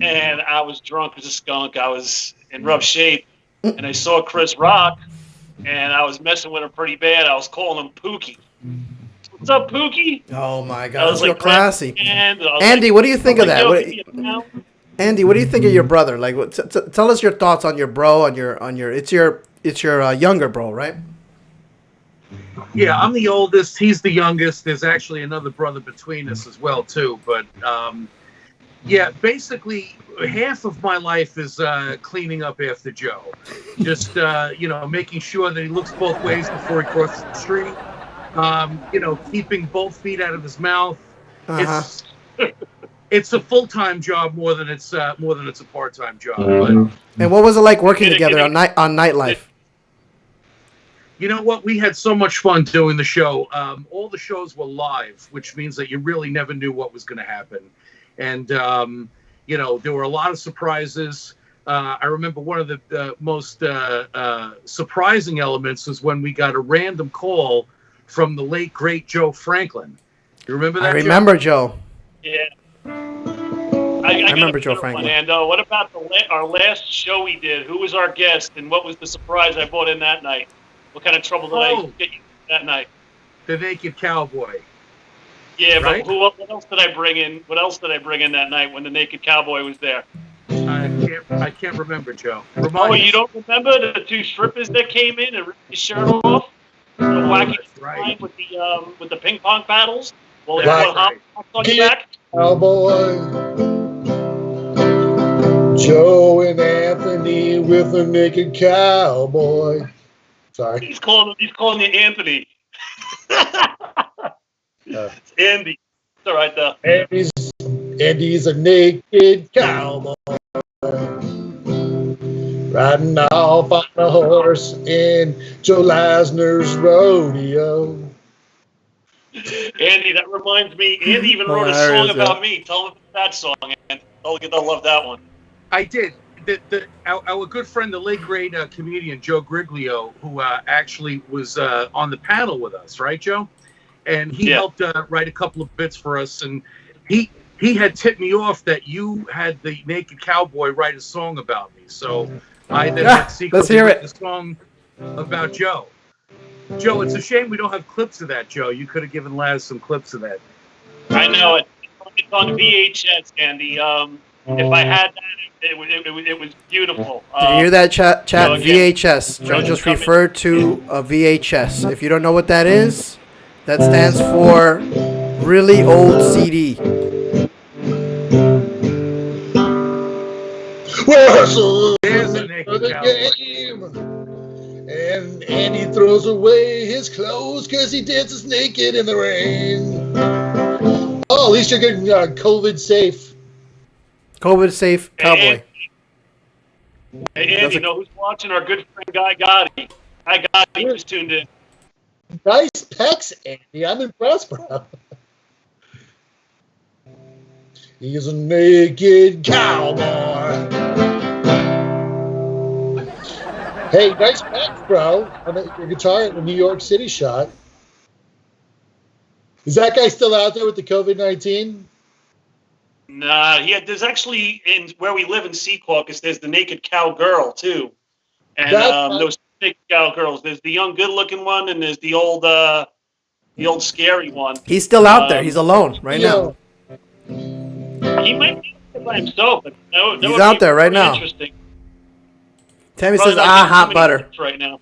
and I was drunk as a skunk. I was in rough shape, and I saw Chris Rock, and I was messing with him pretty bad. I was calling him Pookie. What's up, Pookie?
Oh my
I
God,
was
that's real
like,
classy.
Andy,
What do you think of that?
Yo,
What-
give me a pound.
Andy, what do you think of your brother? Like, tell us your thoughts on your bro, on your. It's your younger bro, right?
Yeah, I'm the oldest. He's the youngest. There's actually another brother between us as well, too. But yeah, basically, half of my life is cleaning up after Joe. Just making sure that he looks both ways before he crosses the street. Keeping both feet out of his mouth. It's a full-time job more than it's a part-time job. But,
And what was it like working together on Nightlife?
you know what? We had so much fun doing the show. All the shows were live, which means that you really never knew what was going to happen. And, there were a lot of surprises. I remember one of the most surprising elements was when we got a random call from the late, great Joe Franklin. You remember that,
I remember Joe.
Yeah.
I remember Joe Franklin.
And what about our last show we did? Who was our guest, and what was the surprise I brought in that night? What kind of trouble did I get you that night?
The Naked Cowboy.
Yeah,
right?
But what else did I bring in? What else did I bring in that night when the Naked Cowboy was there?
I can't remember, Joe.
You don't remember the two strippers that came in and ripped his shirt off? The wacky
right.
with the ping pong paddles? Well,
That's
right. On your back?
Cowboy. Joe and Anthony with a naked cowboy. Sorry.
He's calling you Anthony. It's Andy. It's all right, though.
Andy's a naked cowboy. Riding off on a horse in Joe Loesner's rodeo.
Andy, that reminds me. Andy even wrote a song about me. Tell him about that song, and they'll love that one.
I did. Our good friend, the late great comedian Joe Griglio, who actually was on the panel with us, right, Joe? And he helped write a couple of bits for us, and he had tipped me off that you had the Naked Cowboy write a song about me. So I then had secretly written a song about Joe. Joe, it's a shame we don't have clips of that, Joe. You could have given Laz some clips of that.
I know it. It's on VHS, Andy. If I had that, it was beautiful.
Did you hear that, chat? VHS. Joe just referred to a VHS. If you don't know what that is, that stands for really old CD.
There's the game. And Andy throws away his clothes because he dances naked in the rain. Oh, at least you're getting COVID safe.
COVID safe cowboy.
Hey, Andy, you know who's watching? Our good friend Guy Gotti. Guy Gotti just tuned in.
Nice pecs, Andy. I'm impressed, bro. He's a naked cowboy. Hey, nice pecs, bro. On your guitar at the New York City shot. Is that guy still out there with the COVID-19?
Nah, there's actually, in where we live in Secaucus, there's the Naked Cowgirl, too. And those naked cowgirls, there's the young, good-looking one, and there's the old scary one.
He's still out there. He's alone right now.
He might be by himself, but no,
he's out there right now.
Interesting.
Tammy says, hot butter.
Right now.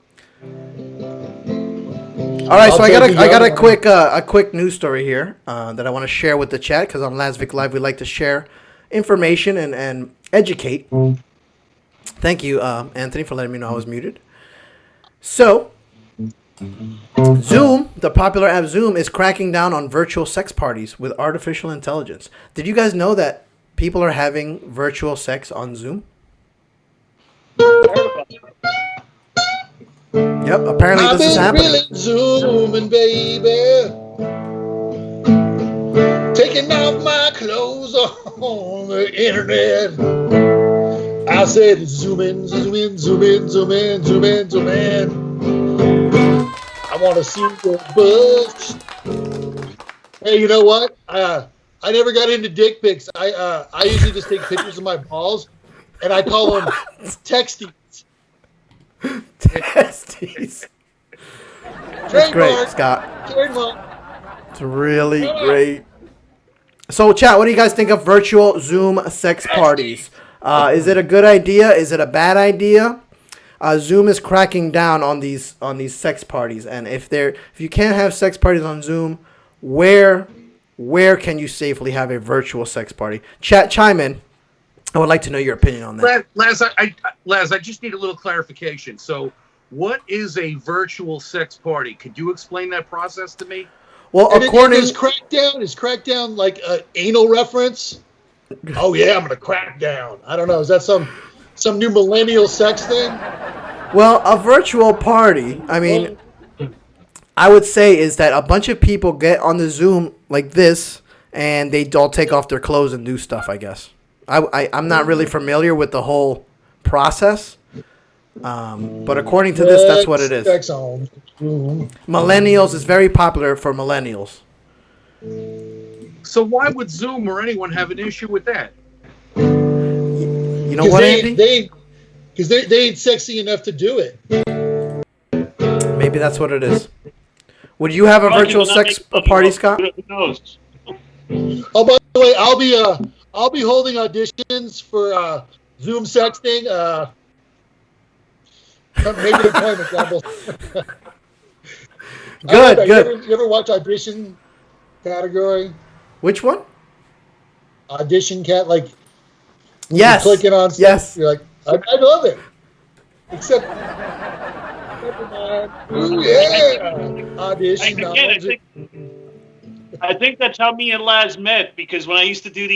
All right, so I got a quick news story here that I want to share with the chat, because on Laz Vic Live we like to share information and educate. Thank you, Anthony, for letting me know I was muted. So, Zoom, the popular app Zoom, is cracking down on virtual sex parties with artificial intelligence. Did you guys know that people are having virtual sex on Zoom? Yep, apparently this is happening.
Really zooming, baby. Taking off my clothes on the internet. I said zoom in, zoom in, zoom in, zoom in, zoom in, zoom in. I want to see your butt. Hey, you know what? I I never got into dick pics. I usually just take pictures of my balls, and I call them texties.
Testes. That's great, Scott.
Trademark.
It's really great. So, chat, what do you guys think of virtual Zoom sex parties? Is it a good idea? Is it a bad idea? Zoom is cracking down on these sex parties, and if you can't have sex parties on Zoom, where can you safely have a virtual sex party? Chat, chime in. I would like to know your opinion on that.
Laz, I just need a little clarification. So, what is a virtual sex party? Could you explain that process to me?
Well, according
is Crackdown like an anal reference? Oh yeah, I'm gonna crack down. I don't know. Is that some new millennial sex thing?
Well, a virtual party, I mean, I would say is that a bunch of people get on the Zoom like this, and they all take off their clothes and do stuff, I guess. I'm not really familiar with the whole process, but according to this, that's what it is.
Sex on.
Millennials is very popular for millennials.
So why would Zoom or anyone have an issue with that?
You know what, Andy?
Because they ain't sexy enough to do it.
Maybe that's what it is. Would you have a virtual sex party, Scott?
Who knows?
Oh, by the way, I'll be holding auditions for Zoom sexting. Make an appointment, Double.
Good.
You ever watch Audition Category?
Which one?
Audition Cat, like.
Yes.
You're clicking on stuff,
yes.
You're like, I love it. Except. Ooh, yeah. Audition.
I think that's how me and Laz met, because when I used to do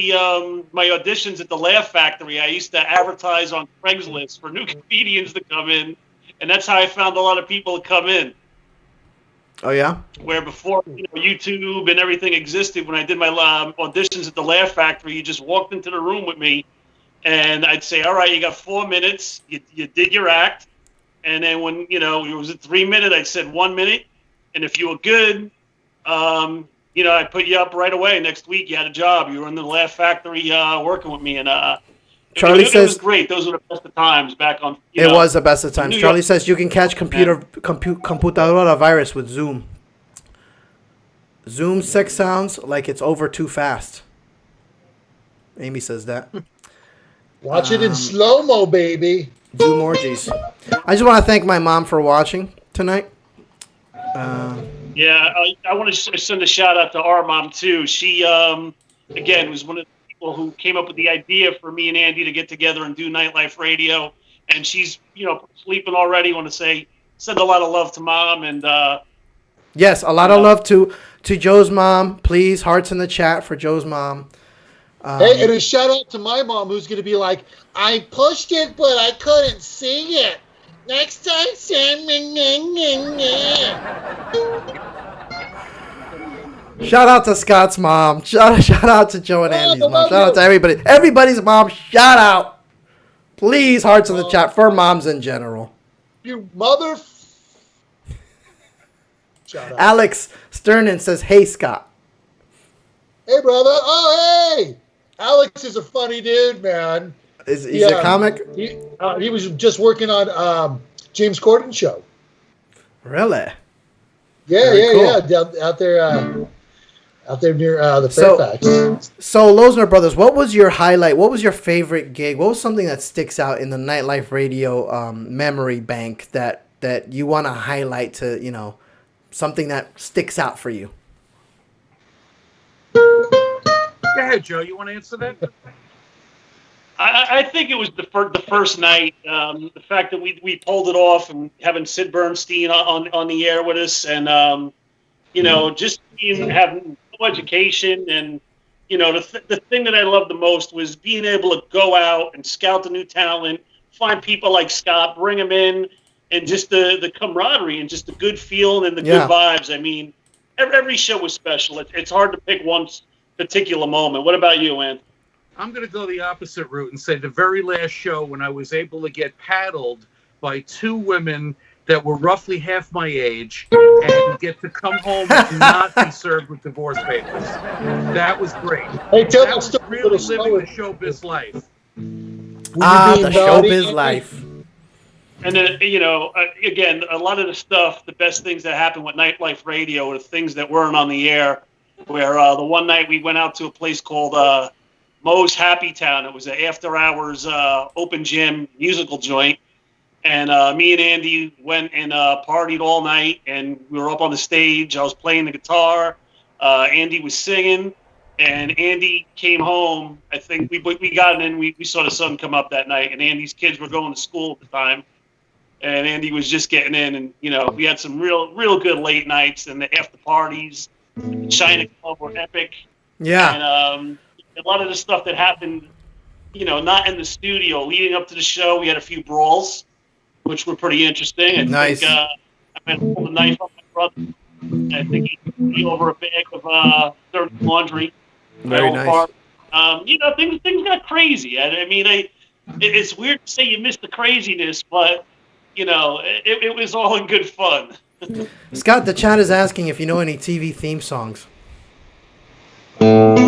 my auditions at the Laugh Factory, I used to advertise on Craigslist for new comedians to come in, and that's how I found a lot of people to come in.
Oh, yeah?
Where before YouTube and everything existed, when I did my auditions at the Laugh Factory, you just walked into the room with me, and I'd say, all right, you got 4 minutes, you did your act, and then when, it was at 3 minutes, I said 1 minute, and if you were good, I put you up right away. Next week, you had a job. You were in the Laugh Factory working with me, and
Charlie
it
says
was great. Those were the best of times back on.
It was the best of times. Charlie says you can catch computadora virus with Zoom. Zoom sex sounds like it's over too fast. Amy says that.
Watch it in slow-mo, baby.
Zoom orgies. I just want to thank my mom for watching tonight.
Yeah, I want to send a shout out to our mom too. She, again, was one of the people who came up with the idea for me and Andy to get together and do nightlife radio. And she's, sleeping already. Want to send a lot of love to Mom, and
yes, a lot of love to Joe's mom. Please, hearts in the chat for Joe's mom.
Hey, and a shout out to my mom, who's going to be like, I pushed it, but I couldn't see it. Next time, send me.
Shout out to Scott's mom. Shout out to Joe and Andy's mom. Shout out to everybody. Everybody's mom. Shout out. Please, hearts in the chat for moms in general.
You mother. Shout out.
Alex Sternin says, "Hey Scott."
Hey brother. Oh hey. Alex is a funny dude, man.
He's a comic.
He was just working on James Corden's show.
Really?
Yeah,
Very cool.
Out there near the Fairfax.
So Loesner Brothers, what was your highlight? What was your favorite gig? What was something that sticks out in the nightlife radio memory bank that you want to highlight to, something that sticks out for you?
Go ahead, Joe. You want to answer that?
I think it was the first night. The fact that we pulled it off and having Sid Bernstein on the air with us, and just having no education, and the thing that I loved the most was being able to go out and scout the new talent, find people like Scott, bring them in, and just the camaraderie and just the good feeling and the good vibes. I mean, every show was special. It's hard to pick one particular moment. What about you, Ann?
I'm going to go the opposite route and say the very last show when I was able to get paddled by two women that were roughly half my age and get to come home and not be served with divorce papers. That was great.
Hey, tell
That
that
was
story a
really
little
living
slower.
the showbiz life.
The showbiz life.
And then, again, a lot of the stuff, the best things that happened with nightlife radio are things that weren't on the air. Where the one night we went out to a place called Moe's Happy Town. It was an after-hours open gym musical joint. And me and Andy went and partied all night. And we were up on the stage. I was playing the guitar. Andy was singing. And Andy came home. I think we got in. We saw the sun come up that night. And Andy's kids were going to school at the time. And Andy was just getting in. And, we had some real good late nights. And the after parties. China Club were epic.
Yeah.
And a lot of the stuff that happened, not in the studio. Leading up to the show, we had a few brawls, which were pretty interesting. I think I pulled a knife on my brother. I think he threw me over a bag of dirty laundry.
Very nice.
Things got crazy. It's weird to say you missed the craziness, but, it was all in good fun.
Scott, the chat is asking if you know any TV theme songs. Yes.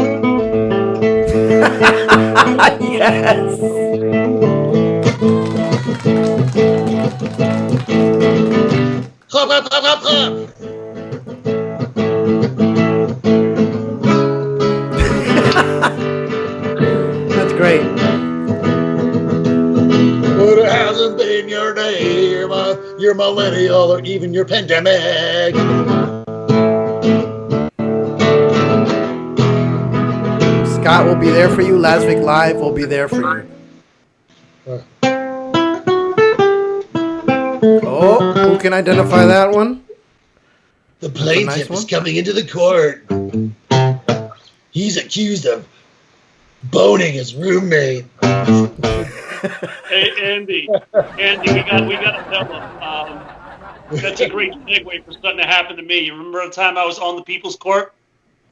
Clap, clap, clap, clap, clap.
That's great.
But it hasn't been your day, your millennial, or even your pandemic.
Scott will be there for you. Laz Vic Live will be there for you. Oh, who can identify that one?
The plaintiff is coming into the court. He's accused of boning his roommate.
Hey, Andy, we got to tell him. That's a great segue for something that happened to me. You remember the time I was on the People's Court?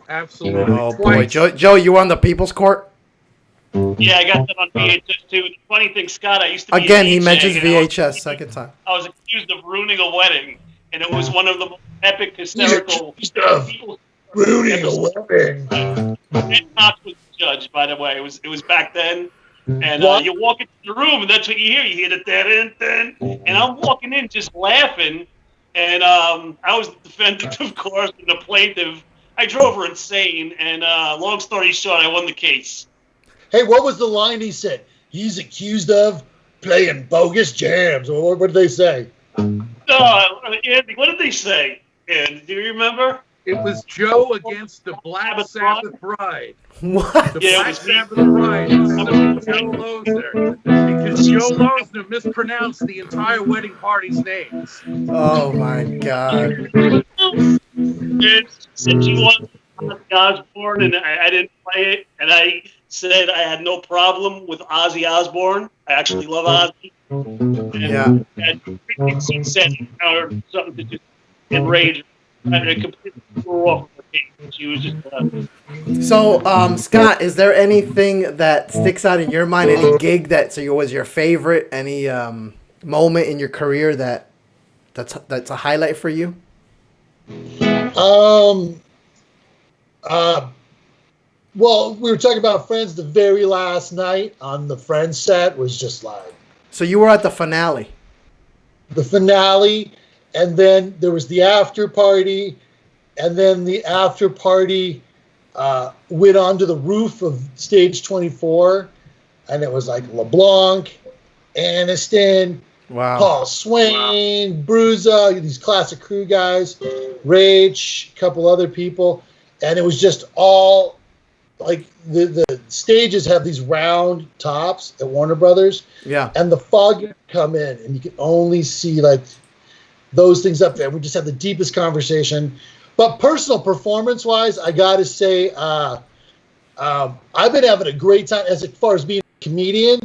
Absolutely.
Oh boy, Joe, you were on the People's Court?
Yeah, I got that on VHS too. The funny thing, Scott, I used to be
Again,
a
he
DJ,
mentions
and
VHS second time.
I was accused of ruining a wedding, and it was one of the most epic, hysterical
ruining a wedding.
Ed Knox was the judge, by the way. It was back then. And you walk into the room, and that's what you hear. You hear the dun, and I'm walking in just laughing. And I was the defendant, of course, and the plaintiff. I drove her insane. And long story short, I won the case.
Hey, what was the line he said? He's accused of playing bogus jams. Or what did they say?
Andy, what did they say? And do you remember?
It was Joe against the Black Sabbath Bride.
What?
The Black Sabbath Bride is Joe Loesner. Because Joe Loesner mispronounced the entire wedding party's names.
Oh my God.
And since you won Ozzy Osbourne and I didn't play it, and I said I had no problem with Ozzy Osbourne. I actually love Ozzy. And he said or something to just enrage. I completely threw off her game. She was just.
So, Scott, is there anything that sticks out in your mind? Any gig that was your favorite? Any moment in your career that's a highlight for you?
Well, we were talking about Friends. The very last night on the Friends set was just like.
So you were at the finale.
The finale, and then there was the after party, and then the after party went onto the roof of Stage 24, and it was like LeBlanc, Aniston, Paul Swain, Bruza, these classic crew guys, Rage, a couple other people, and it was just all like the stages have these round tops at Warner Brothers, and the fog would come in, and you could only see like those things up there. We just had the deepest conversation. But personal performance-wise, I got to say, I've been having a great time as far as being a comedian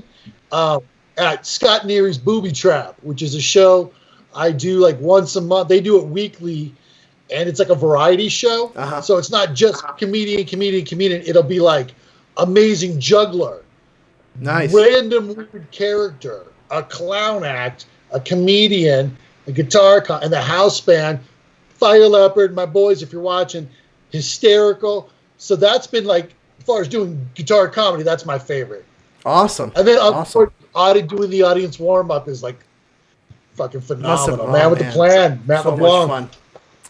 at Scott Neary's Booby Trap, which is a show I do like once a month. They do it weekly, and it's like a variety show. So it's not just comedian. It'll be like amazing juggler, random weird character, a clown act, a comedian, a guitar and the house band, Fire Leopard, my boys, if you're watching, hysterical. So that's been like, as far as doing guitar comedy, that's my favorite.
Awesome.
And then
awesome.
doing the audience warm up is like fucking phenomenal. Man with the plan, Matt
so
LeBlanc.
much fun.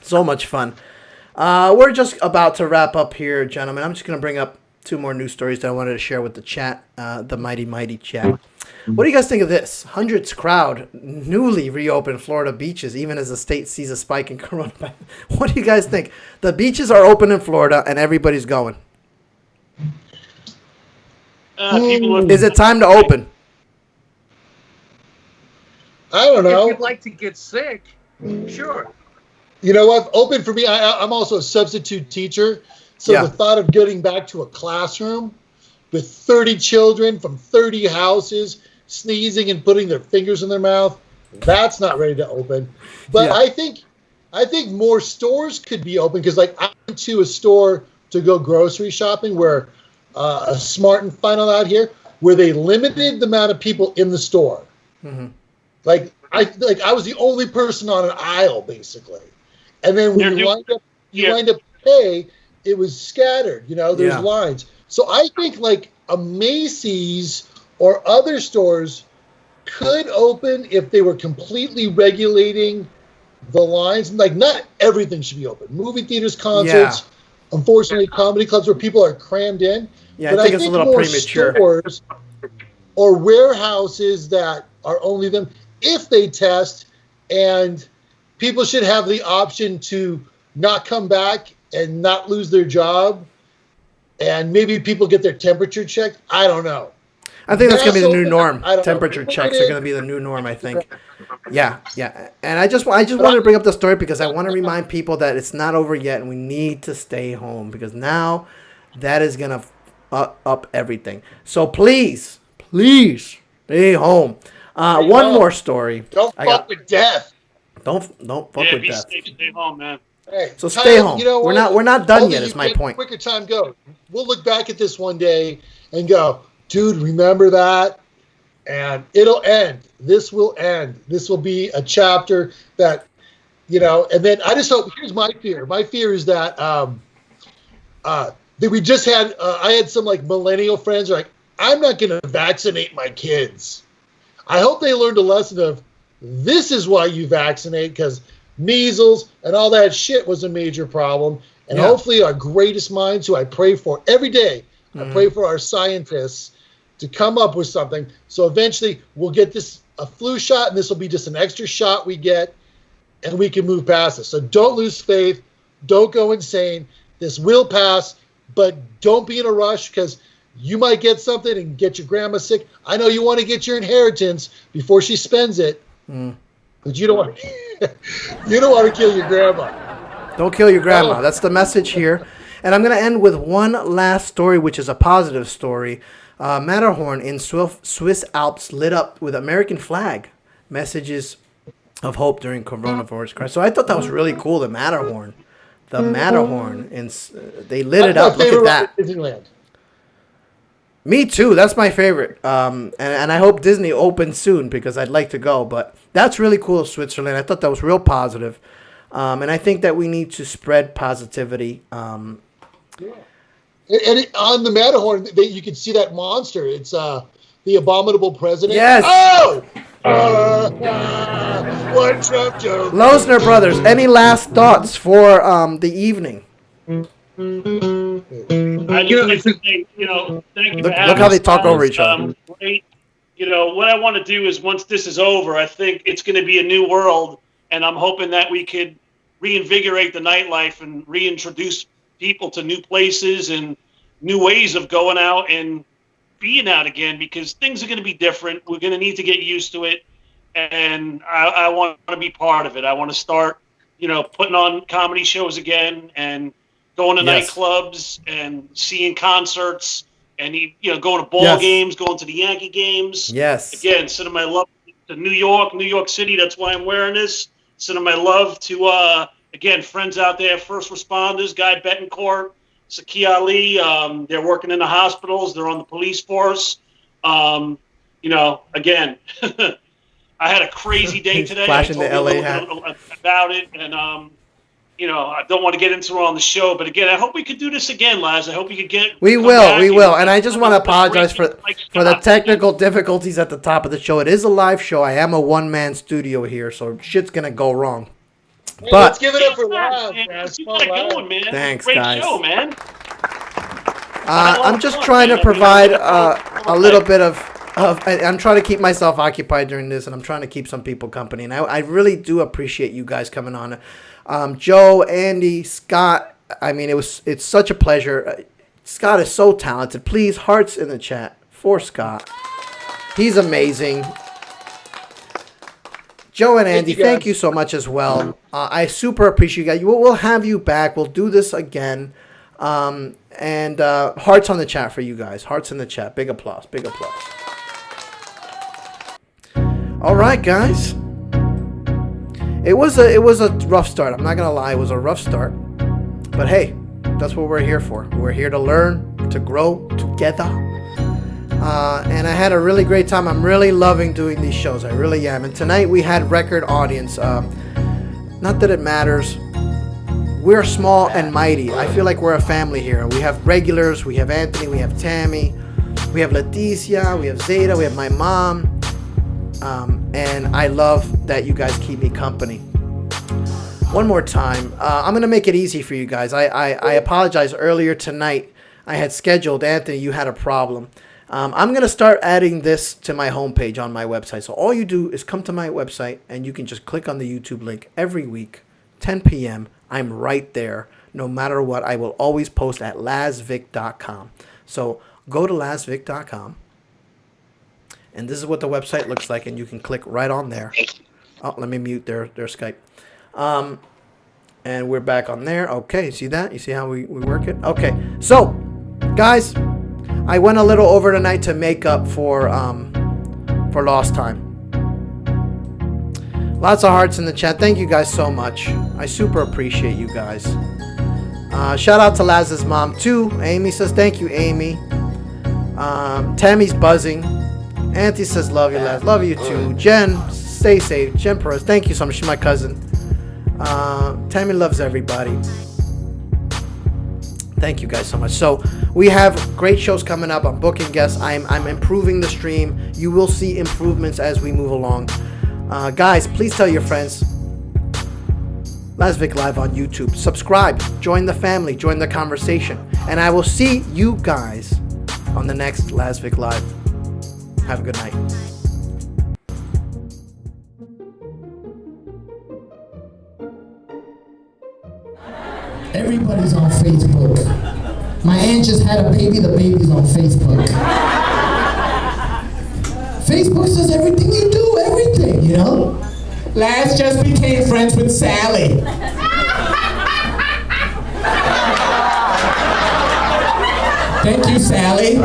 So much fun. We're just about to wrap up here, gentlemen. I'm just going to bring up 2 more news stories that I wanted to share with the chat, the mighty chat. What do you guys think of this? Hundreds crowd, newly reopened Florida beaches, even as the state sees a spike in coronavirus. What do you guys think? The beaches are open in Florida and everybody's going. Is it time to open?
I don't know.
If you'd like to get sick, sure.
You know what? Open for me. I'm also a substitute teacher. So the thought of getting back to a classroom with 30 children from 30 houses sneezing and putting their fingers in their mouth, that's not ready to open. But I think more stores could be open, because like I went to a store to go grocery shopping where a Smart and Final out here, where they limited the amount of people in the store.
Mm-hmm.
Like I was the only person on an aisle basically, and then when you wind up pay, it was scattered. There's lines. So I think like a Macy's or other stores could open if they were completely regulating the lines. Like not everything should be open. Movie theaters, concerts, unfortunately, comedy clubs where people are crammed in.
Yeah,
but
I think it's a little
more
premature.
Stores or warehouses that are only them, if they test, and people should have the option to not come back and not lose their job, and maybe people get their temperature checked. I don't know.
I think that's going to be the new norm.
Temperature
checks are going to be the new norm, I think. Yeah. And I just wanted to bring up the story because I want to remind people that it's not over yet, and we need to stay home, because now that is going to up everything. So please stay home. One more story.
Don't fuck with death.
Don't fuck with
be
death.
safe, stay home, man.
Hey,
So stay home. We're not done
Only
yet.
you
Is my
can.
point.
Quicker time goes. We'll look back at this one day and go, dude, remember that? And it'll end. This will end. This will be a chapter that, and then I just hope, here's my fear. My fear is that that we just had, I had some like millennial friends who are like, I'm not going to vaccinate my kids. I hope they learned a lesson of, this is why you vaccinate, because measles and all that shit was a major problem. And hopefully our greatest minds, who I pray for every day, I pray for our scientists to come up with something. So eventually we'll get a flu shot, and this will be just an extra shot we get, and we can move past this. So don't lose faith. Don't go insane. This will pass, but don't be in a rush, because you might get something and get your grandma sick. I know you want to get your inheritance before she spends it, but you don't want to kill your grandma.
Don't kill your grandma. That's the message here. And I'm going to end with one last story, which is a positive story. Matterhorn in Swiss Alps lit up with American flag. Messages of hope during coronavirus crisis. So I thought that was really cool, the Matterhorn. The Matterhorn. They lit it up. Look at that.
Disneyland.
Me too. That's my favorite. And I hope Disney opens soon, because I'd like to go. But that's really cool, Switzerland. I thought that was real positive. And I think that we need to spread positivity.
And on the Matterhorn, you can see that monster. It's the abominable president.
Yes.
Oh! One Trump joke.
Loesner Brothers, any last thoughts for the evening?
I just like to say, thank you for having
Look how they talk over each other.
Great. What I want to do is, once this is over, I think it's going to be a new world, and I'm hoping that we could reinvigorate the nightlife and reintroduce people to new places and new ways of going out and being out again, because things are going to be different. We're going to need to get used to it, and I want to be part of it. I want to start, putting on comedy shows again and going to nightclubs and seeing concerts and going to ball games, going to the Yankee games.
Yes.
Again, sending my love to New York City. That's why I'm wearing this. Sending my love to again, friends out there, first responders, Guy Betancourt, Saki Ali. They're working in the hospitals. They're on the police force. Again, I had a crazy day today.
Flashing the
I told you
LA
a
hat.
little bit about it, and you know, I don't want to get into it on the show, but again, I hope we could do this again, Laz. I hope you could get.
We
come
will,
back
we
and-
will. And I just want to apologize
Like
for the
Scott.
technical difficulties at the top of the show. It is a live show. I am a one-man studio here, so shit's going to go wrong.
Hey,
But-
let's give it up for Laz,
Man,
man.
you got it going, man.
Thanks,
Great
guys.
show, man.
I'm just trying to provide a little bit of I'm trying to keep myself occupied during this, and I'm trying to keep some people company. And I really do appreciate you guys coming on. Joe, Andy, Scott. I mean, it's such a pleasure. Scott is so talented. Please, hearts in the chat for Scott. He's amazing. Joe and Andy, thank you so much as well. I super appreciate you guys. We'll have you back. We'll do this again. And hearts on the chat for you guys. Hearts in the chat. Big applause. Big applause. All right, guys. It was a rough start. I'm not gonna lie. It was a rough start. But hey, that's what we're here for. We're here to learn, to grow together. And I had a really great time. I'm really loving doing these shows. I really am. And tonight we had record audience. Not that it matters. We're small and mighty. I feel like we're a family here. We have regulars. We have Anthony. We have Tammy. We have Leticia. We have Zeta. We have my mom. And I love that you guys keep me company. One more time. I'm going to make it easy for you guys. I apologize. Earlier tonight, I had scheduled, Anthony, you had a problem. I'm going to start adding this to my homepage on my website. So all you do is come to my website, and you can just click on the YouTube link every week, 10 p.m. I'm right there. No matter what, I will always post at lazvic.com. So go to lazvic.com. And this is what the website looks like, and you can click right on there. Oh, let me mute their Skype. And we're back on there. Okay, see that? You see how we work it? Okay, so, guys, I went a little over tonight to make up for lost time. Lots of hearts in the chat. Thank you guys so much. I super appreciate you guys. Shout out to Laz's mom, too. Amy says, thank you, Amy. Tammy's buzzing. Auntie says, love you, Laz. Love you, too. Jen, stay safe. Jen Perez, thank you so much. She's my cousin. Tammy loves everybody. Thank you guys so much. So we have great shows coming up. I'm booking guests. I'm improving the stream. You will see improvements as we move along. Guys, please tell your friends. Laz Vic Live on YouTube. Subscribe. Join the family. Join the conversation. And I will see you guys on the next Laz Vic Live. Have a good night.
Everybody's on Facebook. My aunt just had a baby, the baby's on Facebook. Facebook says everything you do, everything, you know? Laz just became friends with Sally. Thank you, Sally.